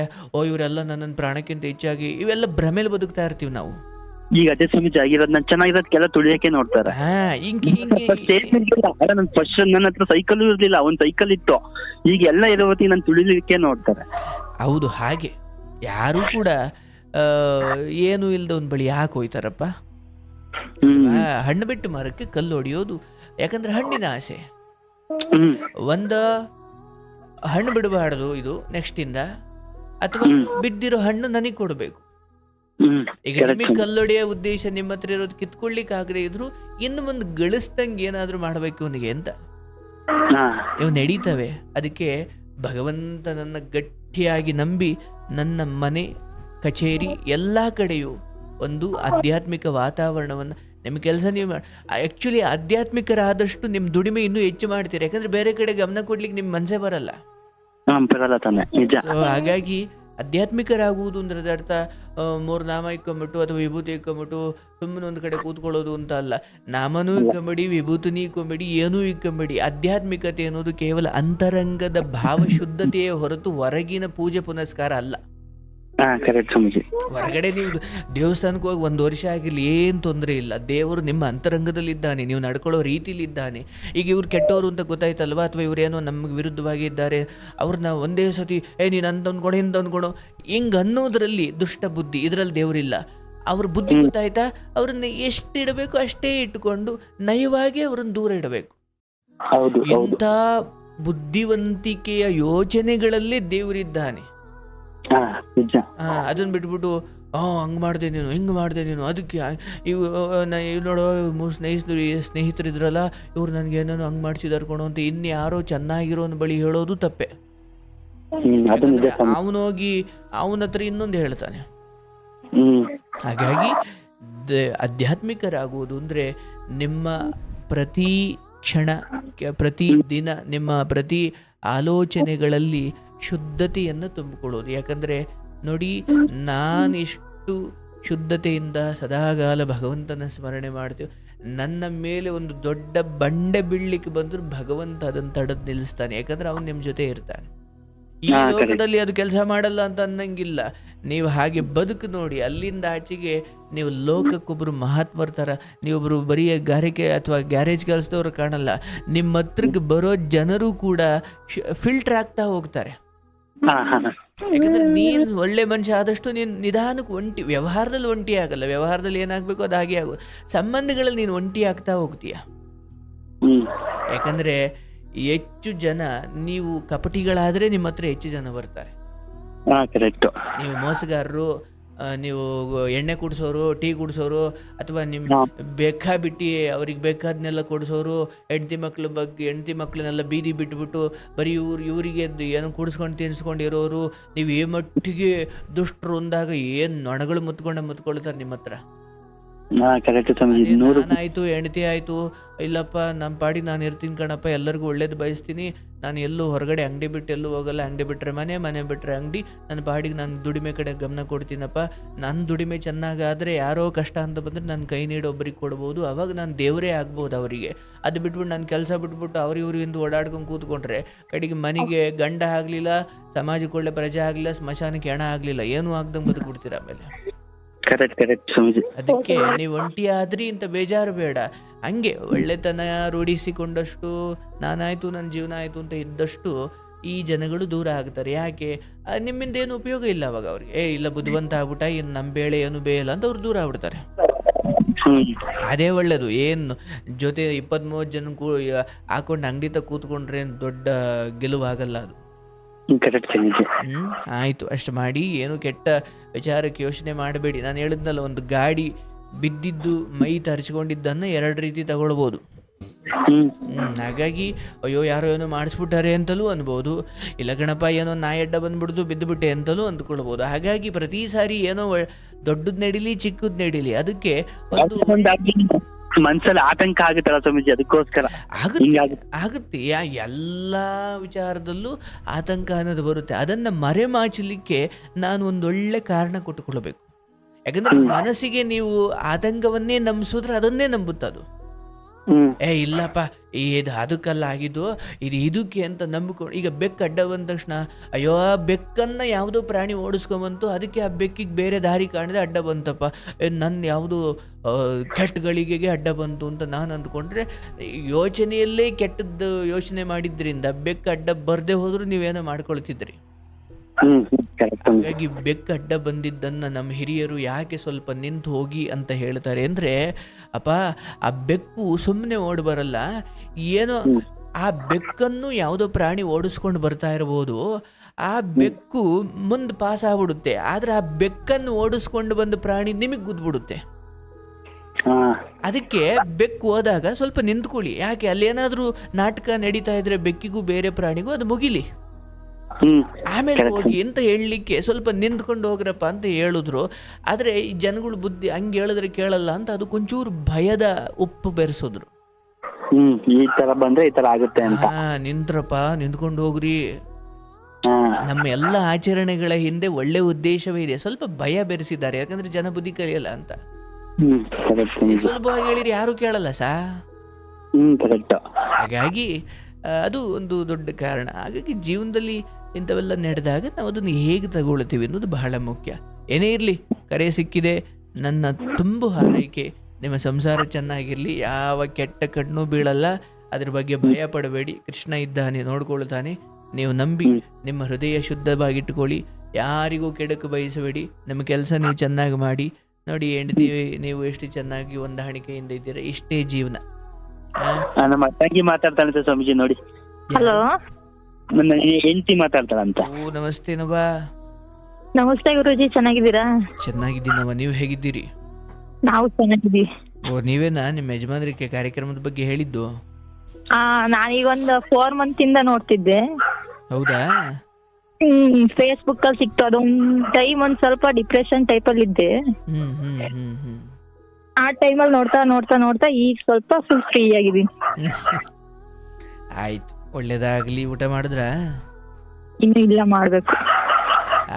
ಇವರೆಲ್ಲ ನನ್ನನ್ನು ಪ್ರಾಣಕ್ಕಿಂತ ಹೆಚ್ಚಾಗಿ, ಇವೆಲ್ಲ ಭ್ರಮೇಲಿ ಬದುಕ್ತಾ ಇರ್ತೀವಿ ನಾವು. ಈಗ ಅದೇ ಸ್ವಾಮೀಜಿ ಆಗಿರೋದು ನಾನು ಚೆನ್ನಾಗಿರೋದಕ್ಕೆಲ್ಲ ತುಳಿಯಕ್ಕೆ ನೋಡ್ತಾರೆ. ಹಾ ಹಿಂಗೆ ಹಿಂಗೆ ನನ್ ಫಸ್ಟ್ ನನ್ನ ಹತ್ರ ಸೈಕಲ್ ಇರ್ಲಿಲ್ಲ, ಒಂದ್ ಸೈಕಲ್ ಇತ್ತು. ಈಗ ಎಲ್ಲ ಇರೋ ಹೊತ್ತಿಗೆ ನಾನು ತುಳಿಲಿಕ್ಕೆ ನೋಡ್ತಾರೆ. ಹೌದು, ಹಾಗೆ ಯಾರು ಕೂಡ ಏನು ಇಲ್ದವನ್ ಬಳಿ ಯಾಕೆ ಹೋಯ್ತಾರಪ್ಪ. ಹಣ್ಣು ಬಿಟ್ಟು ಮರಕ್ಕೆ ಕಲ್ಲು ಹೊಡೆಯೋದು, ಯಾಕಂದ್ರೆ ಹಣ್ಣಿನ ಆಸೆ. ಒಂದ ಹಣ್ಣು ಬಿಡಬಾರ್ದು ಇದು ನೆಕ್ಸ್ಟ್ ಇಂದ, ಅಥವಾ ಬಿದ್ದಿರೋ ಹಣ್ಣು ನನಗೆ ಕೊಡಬೇಕು. ಈಗ ನಿಮಗೆ ಕಲ್ಲೊಡೆಯ ಉದ್ದೇಶ ನಿಮ್ಮ ಹತ್ರ ಇರೋದು ಕಿತ್ಕೊಳ್ಲಿಕ್ಕೆ ಆಗದೆ ಇದ್ರು ಇನ್ನು ಮುಂದೆ ಗಳಿಸ್ದಂಗೆ ಏನಾದ್ರು ಮಾಡ್ಬೇಕು ಅವನಿಗೆ ಅಂತ ಇವು ನಡೀತವೆ. ಅದಕ್ಕೆ ಭಗವಂತನನ್ನ ಗಟ್ಟಿಯಾಗಿ ನಂಬಿ ನನ್ನ ಮನೆ ಕಚೇರಿ ಎಲ್ಲ ಕಡೆಯೂ ಒಂದು ಆಧ್ಯಾತ್ಮಿಕ ವಾತಾವರಣವನ್ನು ನಿಮ್ಮ ಕೆಲಸ ನೀವು ಆ್ಯಕ್ಚುಲಿ ಆಧ್ಯಾತ್ಮಿಕರಾದಷ್ಟು ನಿಮ್ಮ ದುಡಿಮೆ ಇನ್ನೂ ಹೆಚ್ಚು ಮಾಡ್ತೀರಿ. ಯಾಕಂದ್ರೆ ಬೇರೆ ಕಡೆ ಗಮನ ಕೊಡ್ಲಿಕ್ಕೆ ನಿಮ್ಮ ಮನಸ್ಸೇ ಬರಲ್ಲ. ಹಾಗಾಗಿ ಆಧ್ಯಾತ್ಮಿಕರಾಗುವುದು ಅಂದ್ರೆ ಅರ್ಥ 3 ನಾಮ ಇಕ್ಕೊಂಬಿಟ್ಟು ಅಥವಾ ವಿಭೂತಿ ಇಕ್ಕೊಂಬಿಟ್ಟು ಸುಮ್ಮನೆ ಒಂದು ಕಡೆ ಕೂತ್ಕೊಳ್ಳೋದು ಅಂತ ಅಲ್ಲ. ನಾಮನೂ ಇಕ್ಕೊಂಬೇಡಿ, ವಿಭೂತಿನೂ ಇಕ್ಕೊಂಬೇಡಿ, ಏನೂ ಇಕ್ಕೊಂಬೇಡಿ. ಆಧ್ಯಾತ್ಮಿಕತೆ ಅನ್ನೋದು ಕೇವಲ ಅಂತರಂಗದ ಭಾವಶುದ್ಧತೆಯೇ ಹೊರತು ಹೊರಗಿನ ಪೂಜೆ ಪುನಸ್ಕಾರ ಅಲ್ಲ. ಹೊರಗಡೆ ನೀವು ದೇವಸ್ಥಾನಕ್ಕೆ ಹೋಗಿ 1 ವರ್ಷ ಆಗಿರ್ಲಿ ಏನು ತೊಂದರೆ ಇಲ್ಲ. ದೇವರು ನಿಮ್ಮ ಅಂತರಂಗದಲ್ಲಿದ್ದಾನೆ, ನೀವು ನಡ್ಕೊಳ್ಳೋ ರೀತಿಲಿದ್ದಾನೆ. ಈಗ ಇವ್ರು ಕೆಟ್ಟವರು ಅಂತ ಗೊತ್ತಾಯ್ತಲ್ವಾ, ಅಥವಾ ಇವರೇನೋ ನಮ್ಗೆ ವಿರುದ್ಧವಾಗಿ ಇದ್ದಾರೆ, ಅವ್ರನ್ನ ಒಂದೇ ಸತಿ ನೀನು ಅಂತ ಅಂದ್ಕೊಳೋ ಇಂತ ಅಂದ್ಕೊಳೋ ಹಿಂಗೆ ಅನ್ನೋದ್ರಲ್ಲಿ ದುಷ್ಟ ಬುದ್ಧಿ, ಇದರಲ್ಲಿ ದೇವರಿಲ್ಲ. ಅವ್ರ ಬುದ್ಧಿ ಗೊತ್ತಾಯ್ತಾ, ಅವ್ರನ್ನ ಎಷ್ಟು ಇಡಬೇಕು ಅಷ್ಟೇ ಇಟ್ಟುಕೊಂಡು ನಯವಾಗಿ ಅವ್ರನ್ನ ದೂರ ಇಡಬೇಕು. ಇಂಥ ಬುದ್ಧಿವಂತಿಕೆಯ ಯೋಚನೆಗಳಲ್ಲಿ ದೇವರಿದ್ದಾನೆ. ಅದನ್ನ ಬಿಟ್ಬಿಟ್ಟು ಹಂಗೆ ಮಾಡಿದೆ ನೀನು, ಹಿಂಗೆ ಮಾಡಿದೆ ನೀನು, ಅದಕ್ಕೆ ಇವು ನೋಡೋ 3 ಸ್ನೇಹಿತರಿದ್ರಲ್ಲ ಇವ್ರು ನನಗೆ ಏನೇನೋ ಹಂಗೆ ಮಾಡಿಸಿದಾರೆ ಕೊಡೋ ಅಂತ ಇನ್ಯಾರೋ ಚೆನ್ನಾಗಿರೋನ ಬಳಿ ಹೇಳೋದು ತಪ್ಪೆ. ಅವನೋಗಿ ಅವನ ಹತ್ರ ಇನ್ನೊಂದು ಹೇಳ್ತಾನೆ. ಹಾಗಾಗಿ ಆಧ್ಯಾತ್ಮಿಕರಾಗುವುದು ಅಂದರೆ ನಿಮ್ಮ ಪ್ರತಿ ಕ್ಷಣ, ಪ್ರತಿ ದಿನ, ನಿಮ್ಮ ಪ್ರತಿ ಆಲೋಚನೆಗಳಲ್ಲಿ ಶುದ್ಧತೆಯನ್ನು ತುಂಬಿಕೊಳ್ಳೋದು. ಯಾಕಂದರೆ ನೋಡಿ, ನಾನೆಷ್ಟು ಶುದ್ಧತೆಯಿಂದ ಸದಾಕಾಲ ಭಗವಂತನ ಸ್ಮರಣೆ ಮಾಡ್ತೀವಿ, ನನ್ನ ಮೇಲೆ ಒಂದು ದೊಡ್ಡ ಬಂಡೆ ಬೀಳ್ಲಿಕ್ಕೆ ಬಂದರೂ ಭಗವಂತ ಅದನ್ನು ತಡೆದು ನಿಲ್ಲಿಸ್ತಾನೆ. ಯಾಕಂದರೆ ಅವನು ನಿಮ್ಮ ಜೊತೆ ಇರ್ತಾನೆ. ಈ ಲೋಕದಲ್ಲಿ ಅದು ಕೆಲಸ ಮಾಡಲ್ಲ ಅಂತ ಅನ್ನಂಗಿಲ್ಲ. ನೀವು ಹಾಗೆ ಬದುಕು ನೋಡಿ, ಅಲ್ಲಿಂದ ಆಚೆಗೆ ನೀವು ಲೋಕಕ್ಕೊಬ್ಬರು ಮಹಾತ್ಮರ ಥರ, ನೀವೊಬ್ಬರು ಬರೀ ಗಾರಿಕೆ ಅಥವಾ ಗ್ಯಾರೇಜ್ ಕೆಲಸದವ್ರು ಕಾಣಲ್ಲ. ನಿಮ್ಮ ಹತ್ರಕ್ಕೆ ಬರೋ ಜನರು ಕೂಡ ಫಿಲ್ಟರ್ ಆಗ್ತಾ ಹೋಗ್ತಾರೆ. ಯಾಕಂದ್ರೆ ನೀನು ಒಳ್ಳೆ ಮನುಷ್ಯ ಆದಷ್ಟು ನೀನು ನಿಧಾನಕ್ಕೆ ವ್ಯವಹಾರದಲ್ಲಿ ಒಂಟಿ ಆಗಲ್ಲ. ವ್ಯವಹಾರದಲ್ಲಿ ಏನಾಗಬೇಕು ಅದು ಹಾಗೆ ಆಗೋದು. ಸಂಬಂಧಗಳಲ್ಲಿ ನೀನು ಒಂಟಿ ಆಗ್ತಾ ಹೋಗ್ತೀಯ. ಯಾಕಂದ್ರೆ ಹೆಚ್ಚು ಜನ, ನೀವು ಕಪಟಿಗಳಾದ್ರೆ ನಿಮ್ಮ ಹತ್ರ ಹೆಚ್ಚು ಜನ ಬರ್ತಾರೆ. ನೀವು ಮೋಸಗಾರರು, ನೀವು ಎಣ್ಣೆ ಕುಡಿಸೋರು, ಟೀ ಕುಡಿಸೋರು, ಅಥವಾ ನಿಮ್ಮ ಬೇಕಾಬಿಟ್ಟು ಅವ್ರಿಗೆ ಬೇಕಾದನ್ನೆಲ್ಲ ಕೊಡಿಸೋರು, ಹೆಂಡತಿ ಮಕ್ಕಳನ್ನೆಲ್ಲ ಬೀದಿ ಬಿಟ್ಬಿಟ್ಟು ಬರೀ ಇವರಿಗೆ ಏನು ಕುಡಿಸ್ಕೊಂಡು ತಿನ್ಸ್ಕೊಂಡಿರೋರು, ನೀವು ಈ ಮಟ್ಟಿಗೆ ದುಷ್ಟರು ಅಂದಾಗ ಏನು ನೊಣಗಳು ಮುತ್ಕೊಳ್ತಾರೆ ನಿಮ್ಮ ಹತ್ರ. ನಾನಾಯ್ತು, ಹೆಂಡತಿ ಆಯ್ತು, ಇಲ್ಲಪ್ಪ ನಮ್ಮ ಪಾಡಿ ನಾನು ಇರ್ತೀನಿ ಕಣಪ್ಪ, ಎಲ್ಲರಿಗೂ ಒಳ್ಳೇದು ಬಯಸ್ತೀನಿ, ನಾನು ಎಲ್ಲೂ ಹೊರಗಡೆ ಅಂಗಡಿ ಬಿಟ್ಟು ಎಲ್ಲೂ ಹೋಗಲ್ಲ, ಅಂಗಡಿ ಬಿಟ್ಟರೆ ಮನೆ ಬಿಟ್ಟರೆ ಅಂಗಡಿ, ನನ್ನ ಪಾಡಿಗೆ ನಾನು ದುಡಿಮೆ ಕಡೆ ಗಮನ ಕೊಡ್ತೀನಪ್ಪ, ನನ್ನ ದುಡಿಮೆ ಚೆನ್ನಾಗಾದರೆ ಯಾರೋ ಕಷ್ಟ ಅಂತ ಬಂದರೆ ನನ್ನ ಕೈ ನೀಡಿ ಒಬ್ಬರಿಗೆ ಕೊಡ್ಬೋದು, ಅವಾಗ ನಾನು ದೇವರೇ ಆಗ್ಬೋದು ಅವರಿಗೆ. ಅದು ಬಿಟ್ಬಿಟ್ಟು ನಾನು ಕೆಲಸ ಬಿಟ್ಬಿಟ್ಟು ಇವ್ರಿಂದ ಓಡಾಡ್ಕೊಂಡು ಕೂತ್ಕೊಂಡ್ರೆ ಕಡೆಗೆ ಮನೆಗೆ ಗಂಡ ಆಗಲಿಲ್ಲ, ಸಮಾಜಕ್ಕೆ ಒಳ್ಳೆ ಪ್ರಜೆ ಆಗಲಿಲ್ಲ, ಸ್ಮಶಾನಕ್ಕೆ ಹೆಣ ಆಗಲಿಲ್ಲ, ಏನೂ ಆಗ್ದಂಗೆ ಬದುಕ್ಬಿಡ್ತೀರ ಆಮೇಲೆ. ಅದಕ್ಕೆ ನೀವು ಒಂಟಿ ಆದ್ರಿ ಅಂತ ಬೇಜಾರು ಬೇಡ. ಹಂಗೆ ಒಳ್ಳೆತನ ರೂಢಿಸಿಕೊಂಡಷ್ಟು, ನಾನಾಯ್ತು ನನ್ನ ಜೀವನ ಆಯ್ತು ಅಂತ ಇದ್ದಷ್ಟು ಈ ಜನಗಳು ದೂರ ಆಗ್ತಾರೆ. ಯಾಕೆ? ನಿಮ್ಮಿಂದ ಏನು ಉಪಯೋಗ ಇಲ್ಲ ಅವಾಗ ಅವ್ರಿಗೆ. ಇಲ್ಲ ಬುದ್ಧಿವಂತ ಆಗ್ಬಿಟ್ಟ, ಇನ್ನು ನಮ್ಮ ಬೇಳೆ ಏನು ಬೇಯಲ್ಲ ಅಂತ ಅವ್ರು ದೂರ ಆಗ್ಬಿಡ್ತಾರೆ. ಅದೇ ಒಳ್ಳೇದು. ಏನು ಜೊತೆ 20-30 ಜನ ಹಾಕೊಂಡು ಅಂಗಡಿ ತ ಕೂತ್ಕೊಂಡ್ರೆ ದೊಡ್ಡ ಗೆಲುವಾಗಲ್ಲ ಅದು. ಆಯ್ತು, ಅಷ್ಟು ಮಾಡಿ. ಏನು ಕೆಟ್ಟ ವಿಚಾರಕ್ಕೆ ಯೋಚನೆ ಮಾಡಬೇಡಿ. ನಾನು ಹೇಳಿದ್ನಲ್ಲ, ಒಂದು ಗಾಡಿ ಬಿದ್ದಿದ್ದು ಮೈ ತರಿಸ್ಕೊಂಡಿದ್ದನ್ನು 2 ರೀತಿ ತಗೊಳ್ಬೋದು. ಹಾಗಾಗಿ ಅಯ್ಯೋ ಯಾರೋ ಏನೋ ಮಾಡಿಸ್ಬಿಟ್ಟಾರೆ ಅಂತಲೂ ಅನ್ಬೋದು, ಇಲ್ಲ ಗಣಪ ಏನೋ ನಾಯಡ್ಡ ಬಂದ್ಬಿಡ್ದು ಬಿದ್ದುಬಿಟ್ಟೆ ಅಂತಲೂ ಅಂದ್ಕೊಳ್ಬೋದು. ಹಾಗಾಗಿ ಪ್ರತಿ ಸಾರಿ ಏನೋ ದೊಡ್ಡದ್ ನಡೀಲಿ ಚಿಕ್ಕದ್ ನಡೀಲಿ, ಅದಕ್ಕೆ ಒಂದು ಮನ್ಸಲ್ಲಿ ಆತಂಕ ಆಗುತ್ತಲ್ಲ ಸ್ವಾಮೀಜಿ, ಅದಕ್ಕೋಸ್ಕರ ಆಗುತ್ತೆ. ಎಲ್ಲ ವಿಚಾರದಲ್ಲೂ ಆತಂಕ ಅನ್ನೋದು ಬರುತ್ತೆ. ಅದನ್ನ ಮರೆಮಾಚಲಿಕ್ಕೆ ನಾನು ಒಂದೊಳ್ಳೆ ಕಾರಣ ಕೊಟ್ಟುಕೊಳ್ಬೇಕು. ಯಾಕಂದ್ರೆ ಮನಸ್ಸಿಗೆ ನೀವು ಆತಂಕವನ್ನೇ ನಂಬಿಸಿದ್ರೆ ಅದನ್ನೇ ನಂಬುತ್ತದು. ಹ್ಮ್ ಇಲ್ಲಪ್ಪ ಇದು ಅದಕ್ಕೆಲ್ಲ ಆಗಿದ್ದು, ಇದಕ್ಕೆ ಅಂತ ನಂಬಿಕೊಂಡು ಈಗ ಬೆಕ್ಕು ಅಡ್ಡ ಬಂದ ತಕ್ಷಣ ಅಯ್ಯೋ ಬೆಕ್ಕನ್ನು ಯಾವುದೋ ಪ್ರಾಣಿ ಓಡಿಸ್ಕೊಂಬಂತು, ಅದಕ್ಕೆ ಆ ಬೆಕ್ಕಿಗೆ ಬೇರೆ ದಾರಿ ಕಾಣದೆ ಅಡ್ಡ ಬಂತಪ್ಪ, ನನ್ನ ಯಾವುದು ಕೆಟ್ಟ ಗಳಿಗೆಗೆ ಅಡ್ಡ ಬಂತು ಅಂತ ನಾನು ಅಂದ್ಕೊಂಡ್ರೆ, ಯೋಚನೆಯಲ್ಲೇ ಕೆಟ್ಟದ್ದು ಯೋಚನೆ ಮಾಡಿದ್ರಿಂದ ಬೆಕ್ಕು ಅಡ್ಡ ಬರದೆ ಹೋದರೂ ನೀವೇನೋ ಮಾಡ್ಕೊಳ್ತಿದ್ರಿ. ಕರೆಕ್ಟ್. ಹಾಗಾಗಿ ಬೆಕ್ಕು ಅಡ್ಡ ಬಂದಿದ್ದನ್ನು ನಮ್ಮ ಹಿರಿಯರು ಯಾಕೆ ಸ್ವಲ್ಪ ನಿಂತು ಹೋಗಿ ಅಂತ ಹೇಳ್ತಾರೆ ಅಂದರೆ, ಅಪ್ಪ ಆ ಬೆಕ್ಕು ಸುಮ್ಮನೆ ಓಡಿ ಬರಲ್ಲ, ಏನೋ ಆ ಬೆಕ್ಕನ್ನು ಯಾವುದೋ ಪ್ರಾಣಿ ಓಡಿಸ್ಕೊಂಡು ಬರ್ತಾ ಇರ್ಬೋದು, ಆ ಬೆಕ್ಕು ಮುಂದೆ ಪಾಸ್ ಆಗ್ಬಿಡುತ್ತೆ, ಆದರೆ ಆ ಬೆಕ್ಕನ್ನು ಓಡಿಸ್ಕೊಂಡು ಬಂದ ಪ್ರಾಣಿ ನಿಮಗೆ ಗುದ್ಬಿಡುತ್ತೆ. ಹಾ ಅದಕ್ಕೆ ಬೆಕ್ಕು ಹೋದಾಗ ಸ್ವಲ್ಪ ನಿಂತ್ಕೊಳ್ಳಿ. ಯಾಕೆ ಅಲ್ಲೇನಾದರೂ ನಾಟಕ ನಡೀತಾ ಇದ್ರೆ ಬೆಕ್ಕಿಗೂ ಬೇರೆ ಪ್ರಾಣಿಗೂ ಅದು ಮುಗಿಲಿ, ಆಮೇಲೆ ಹೋಗಿ ಅಂತ ಹೇಳಲಿಕ್ಕೆ ಸ್ವಲ್ಪ ನಿಂತ್ಕೊಂಡು ಹೋಗ್ರಪ್ಪ ಅಂತ ಹೇಳಿದ್ರು. ಆದರೆ ಈ ಜನಗಳು ಬುದ್ಧಿ ಹಂಗೆ ಹೇಳಿದ್ರೆ ಕೇಳಲ್ಲ ಅಂತ ಅದಕ್ಕೊಂಚೂರು ಭಯದ ಉಪ್ಪು ಬೆರೆಸಿದ್ರು. ಈ ತರ ಬಂದ್ರೆ ಈ ತರ ಆಗುತ್ತೆ ಅಂತ. ನಿಂತ್ರಪ್ಪ, ನಿಂತ್ಕೊಂಡು ಹೋಗ್ರಿ. ನಮ್ಮ ಎಲ್ಲ ಆಚರಣೆಗಳ ಹಿಂದೆ ಒಳ್ಳೆ ಉದ್ದೇಶವೇ ಇದೆ, ಸ್ವಲ್ಪ ಭಯ ಬೆರೆಸಿದ್ದಾರೆ, ಯಾಕಂದ್ರೆ ಜನ ಬುದ್ಧಿ ಕಲಿಯಲ್ಲ ಅಂತ. ಸುಲಭವಾಗಿ ಹೇಳಿರಿ ಯಾರು ಕೇಳಲ್ಲ ಹಾಗಾಗಿ ಅದು ಒಂದು ದೊಡ್ಡ ಕಾರಣ. ಹಾಗಾಗಿ ಜೀವನದಲ್ಲಿ ಇಂಥವೆಲ್ಲ ನಡೆದಾಗ ನಾವು ಅದನ್ನು ಹೇಗೆ ತಗೊಳ್ತೀವಿ ಅನ್ನೋದು ಬಹಳ ಮುಖ್ಯ. ಏನೇ ಇರಲಿ, ಕರೆ ಸಿಕ್ಕಿದೆ, ನನ್ನ ತುಂಬು ಹಾರೈಕೆ, ನಿಮ್ಮ ಸಂಸಾರ ಚೆನ್ನಾಗಿರಲಿ, ಯಾವ ಕೆಟ್ಟ ಕಣ್ಣು ಬೀಳಲ್ಲ, ಅದ್ರ ಬಗ್ಗೆ ಭಯ ಪಡಬೇಡಿ, ಕೃಷ್ಣ ಇದ್ದಾನೆ, ನೋಡ್ಕೊಳ್ತಾನೆ. ನೀವು ನಂಬಿ ನಿಮ್ಮ ಹೃದಯ ಶುದ್ಧವಾಗಿಟ್ಟುಕೊಳ್ಳಿ, ಯಾರಿಗೂ ಕೆಡಕು ಬಯಸಬೇಡಿ, ನಿಮ್ಮ ಕೆಲಸ ನೀವು ಚೆನ್ನಾಗಿ ಮಾಡಿ ನೋಡಿ. ಹೆಂಡತಿ ನೀವು ಎಷ್ಟು ಚೆನ್ನಾಗಿ ಹೊಂದಾಣಿಕೆಯಿಂದ ಇದ್ದೀರಾ, ಇಷ್ಟೇ ಜೀವನ. ನಮ್ಮ ತಂಗಿ ಮಾತಾಡ್ತಾಳೆ ಸ್ವಾಮೀಜಿ ನೋಡಿ. ಹಲೋ, ನನ್ನ ಹೆಂಡತಿ ಮಾತಾಡ್ತಾಳಂತ. ಓ ನಮಸ್ತೆ ನವಾ. ನಮಸ್ತೆ ಗುರುಜಿ, ಚೆನ್ನಾಗಿದ್ದೀರಾ? ಚೆನ್ನಾಗಿದ್ದೀನವ, ನೀವು ಹೇಗಿದ್ದೀರಿ? ನಾವು ಚೆನ್ನಾಗಿದ್ದೀವಿ. ಓ ನೀವೇನಾ ನಿಮ್ಮ ಯಜಮಾನರಿಗೆ ಕಾರ್ಯಕ್ರಮದ ಬಗ್ಗೆ ಹೇಳಿದ್ದು? ನಾನೀಗ ಒಂದು 4 month ಇಂದ ನೋಡ್ತಿದ್ದೆ. ಹೌದಾ? ಫೇಸ್ಬುಕ್ ಅಲ್ಲಿ ಸಿಕ್ತು. ಅದೊಂದು ಟೈಮ್ ಒಂದ್ ಸ್ವಲ್ಪ ಡಿಪ್ರೆಷನ್ ಟೈಪ್ ಅಲ್ಲಿ ಇದ್ದೆ. ಆ ಟೈಮಲ್ಲಿ ನೋಡ್ತಾ ನೋಡ್ತಾ ನೋಡ್ತಾ ಈಗ ಸ್ವಲ್ಪ ಫುಲ್ ಫ್ರೀ ಆಗಿದ್ದೀನಿ. ಆಯ್ತು, ಒಳ್ಳೇದಾಗ್ಲಿ. ಊಟ ಮಾಡಿದ್ರ? ಇನ್ನು ಇಲ್ಲ, ಮಾಡ್ಬೇಕು.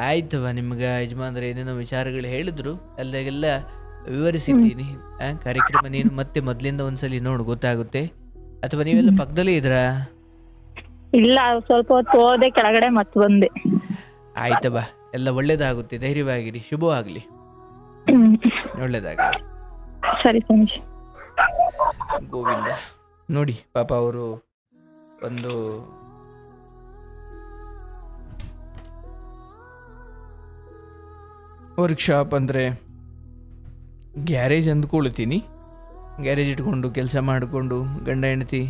ಆಯ್ತವ, ನಿಮ್ಗೆ ಯಜಮಾನ್ರು ಏನೇನೋ ವಿಚಾರಗಳು ಹೇಳಿದ್ರು, ಅಲ್ಲೆಲ್ಲ ವಿವರಿಸಿದ್ದೀನಿ. ಕಾರ್ಯಕ್ರಮ ನೀನು ಮತ್ತೆ ಮೊದ್ಲಿಂದ ಒಂದ್ಸಲಿ ನೋಡು, ಗೊತ್ತಾಗುತ್ತೆ. ಅಥವಾ ನೀವೆಲ್ಲ ಪಕ್ಕದಲ್ಲೇ ಇದ್ರಾ? ಇಲ್ಲ, ಸ್ವಲ್ಪ ಹೊತ್ತು ಹೋದೆ ಕೆಳಗಡೆ, ಮತ್ತೆ ಬಂದೆ. ಆಯ್ತವ, ಎಲ್ಲ ಒಳ್ಳೇದಾಗುತ್ತೆ, ಧೈರ್ಯವಾಗಿರಿ, ಶುಭವಾಗ್ಲಿ, ಒಳ್ಳೇದಾಗಲಿ. ಸರಿ ಸ್ವಾಮೀಜಿ. ಗೋವಿಂದ ನೋಡಿ ಪಾಪ, ಅವರು ಒಂದು ವರ್ಕ್ಶಾಪ್ ಅಂದರೆ ಗ್ಯಾರೇಜ್ ಅಂದ್ಕೊಳ್ತೀನಿ, ಗ್ಯಾರೇಜ್ ಇಟ್ಕೊಂಡು ಕೆಲಸ ಮಾಡಿಕೊಂಡು ಗಂಡ ಹೆಂಡತಿ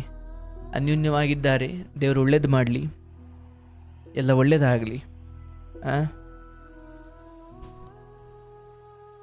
ಅನ್ಯೋನ್ಯವಾಗಿದ್ದಾರೆ. ದೇವರು ಒಳ್ಳೇದು ಮಾಡಲಿ, ಎಲ್ಲ ಒಳ್ಳೇದಾಗಲಿ.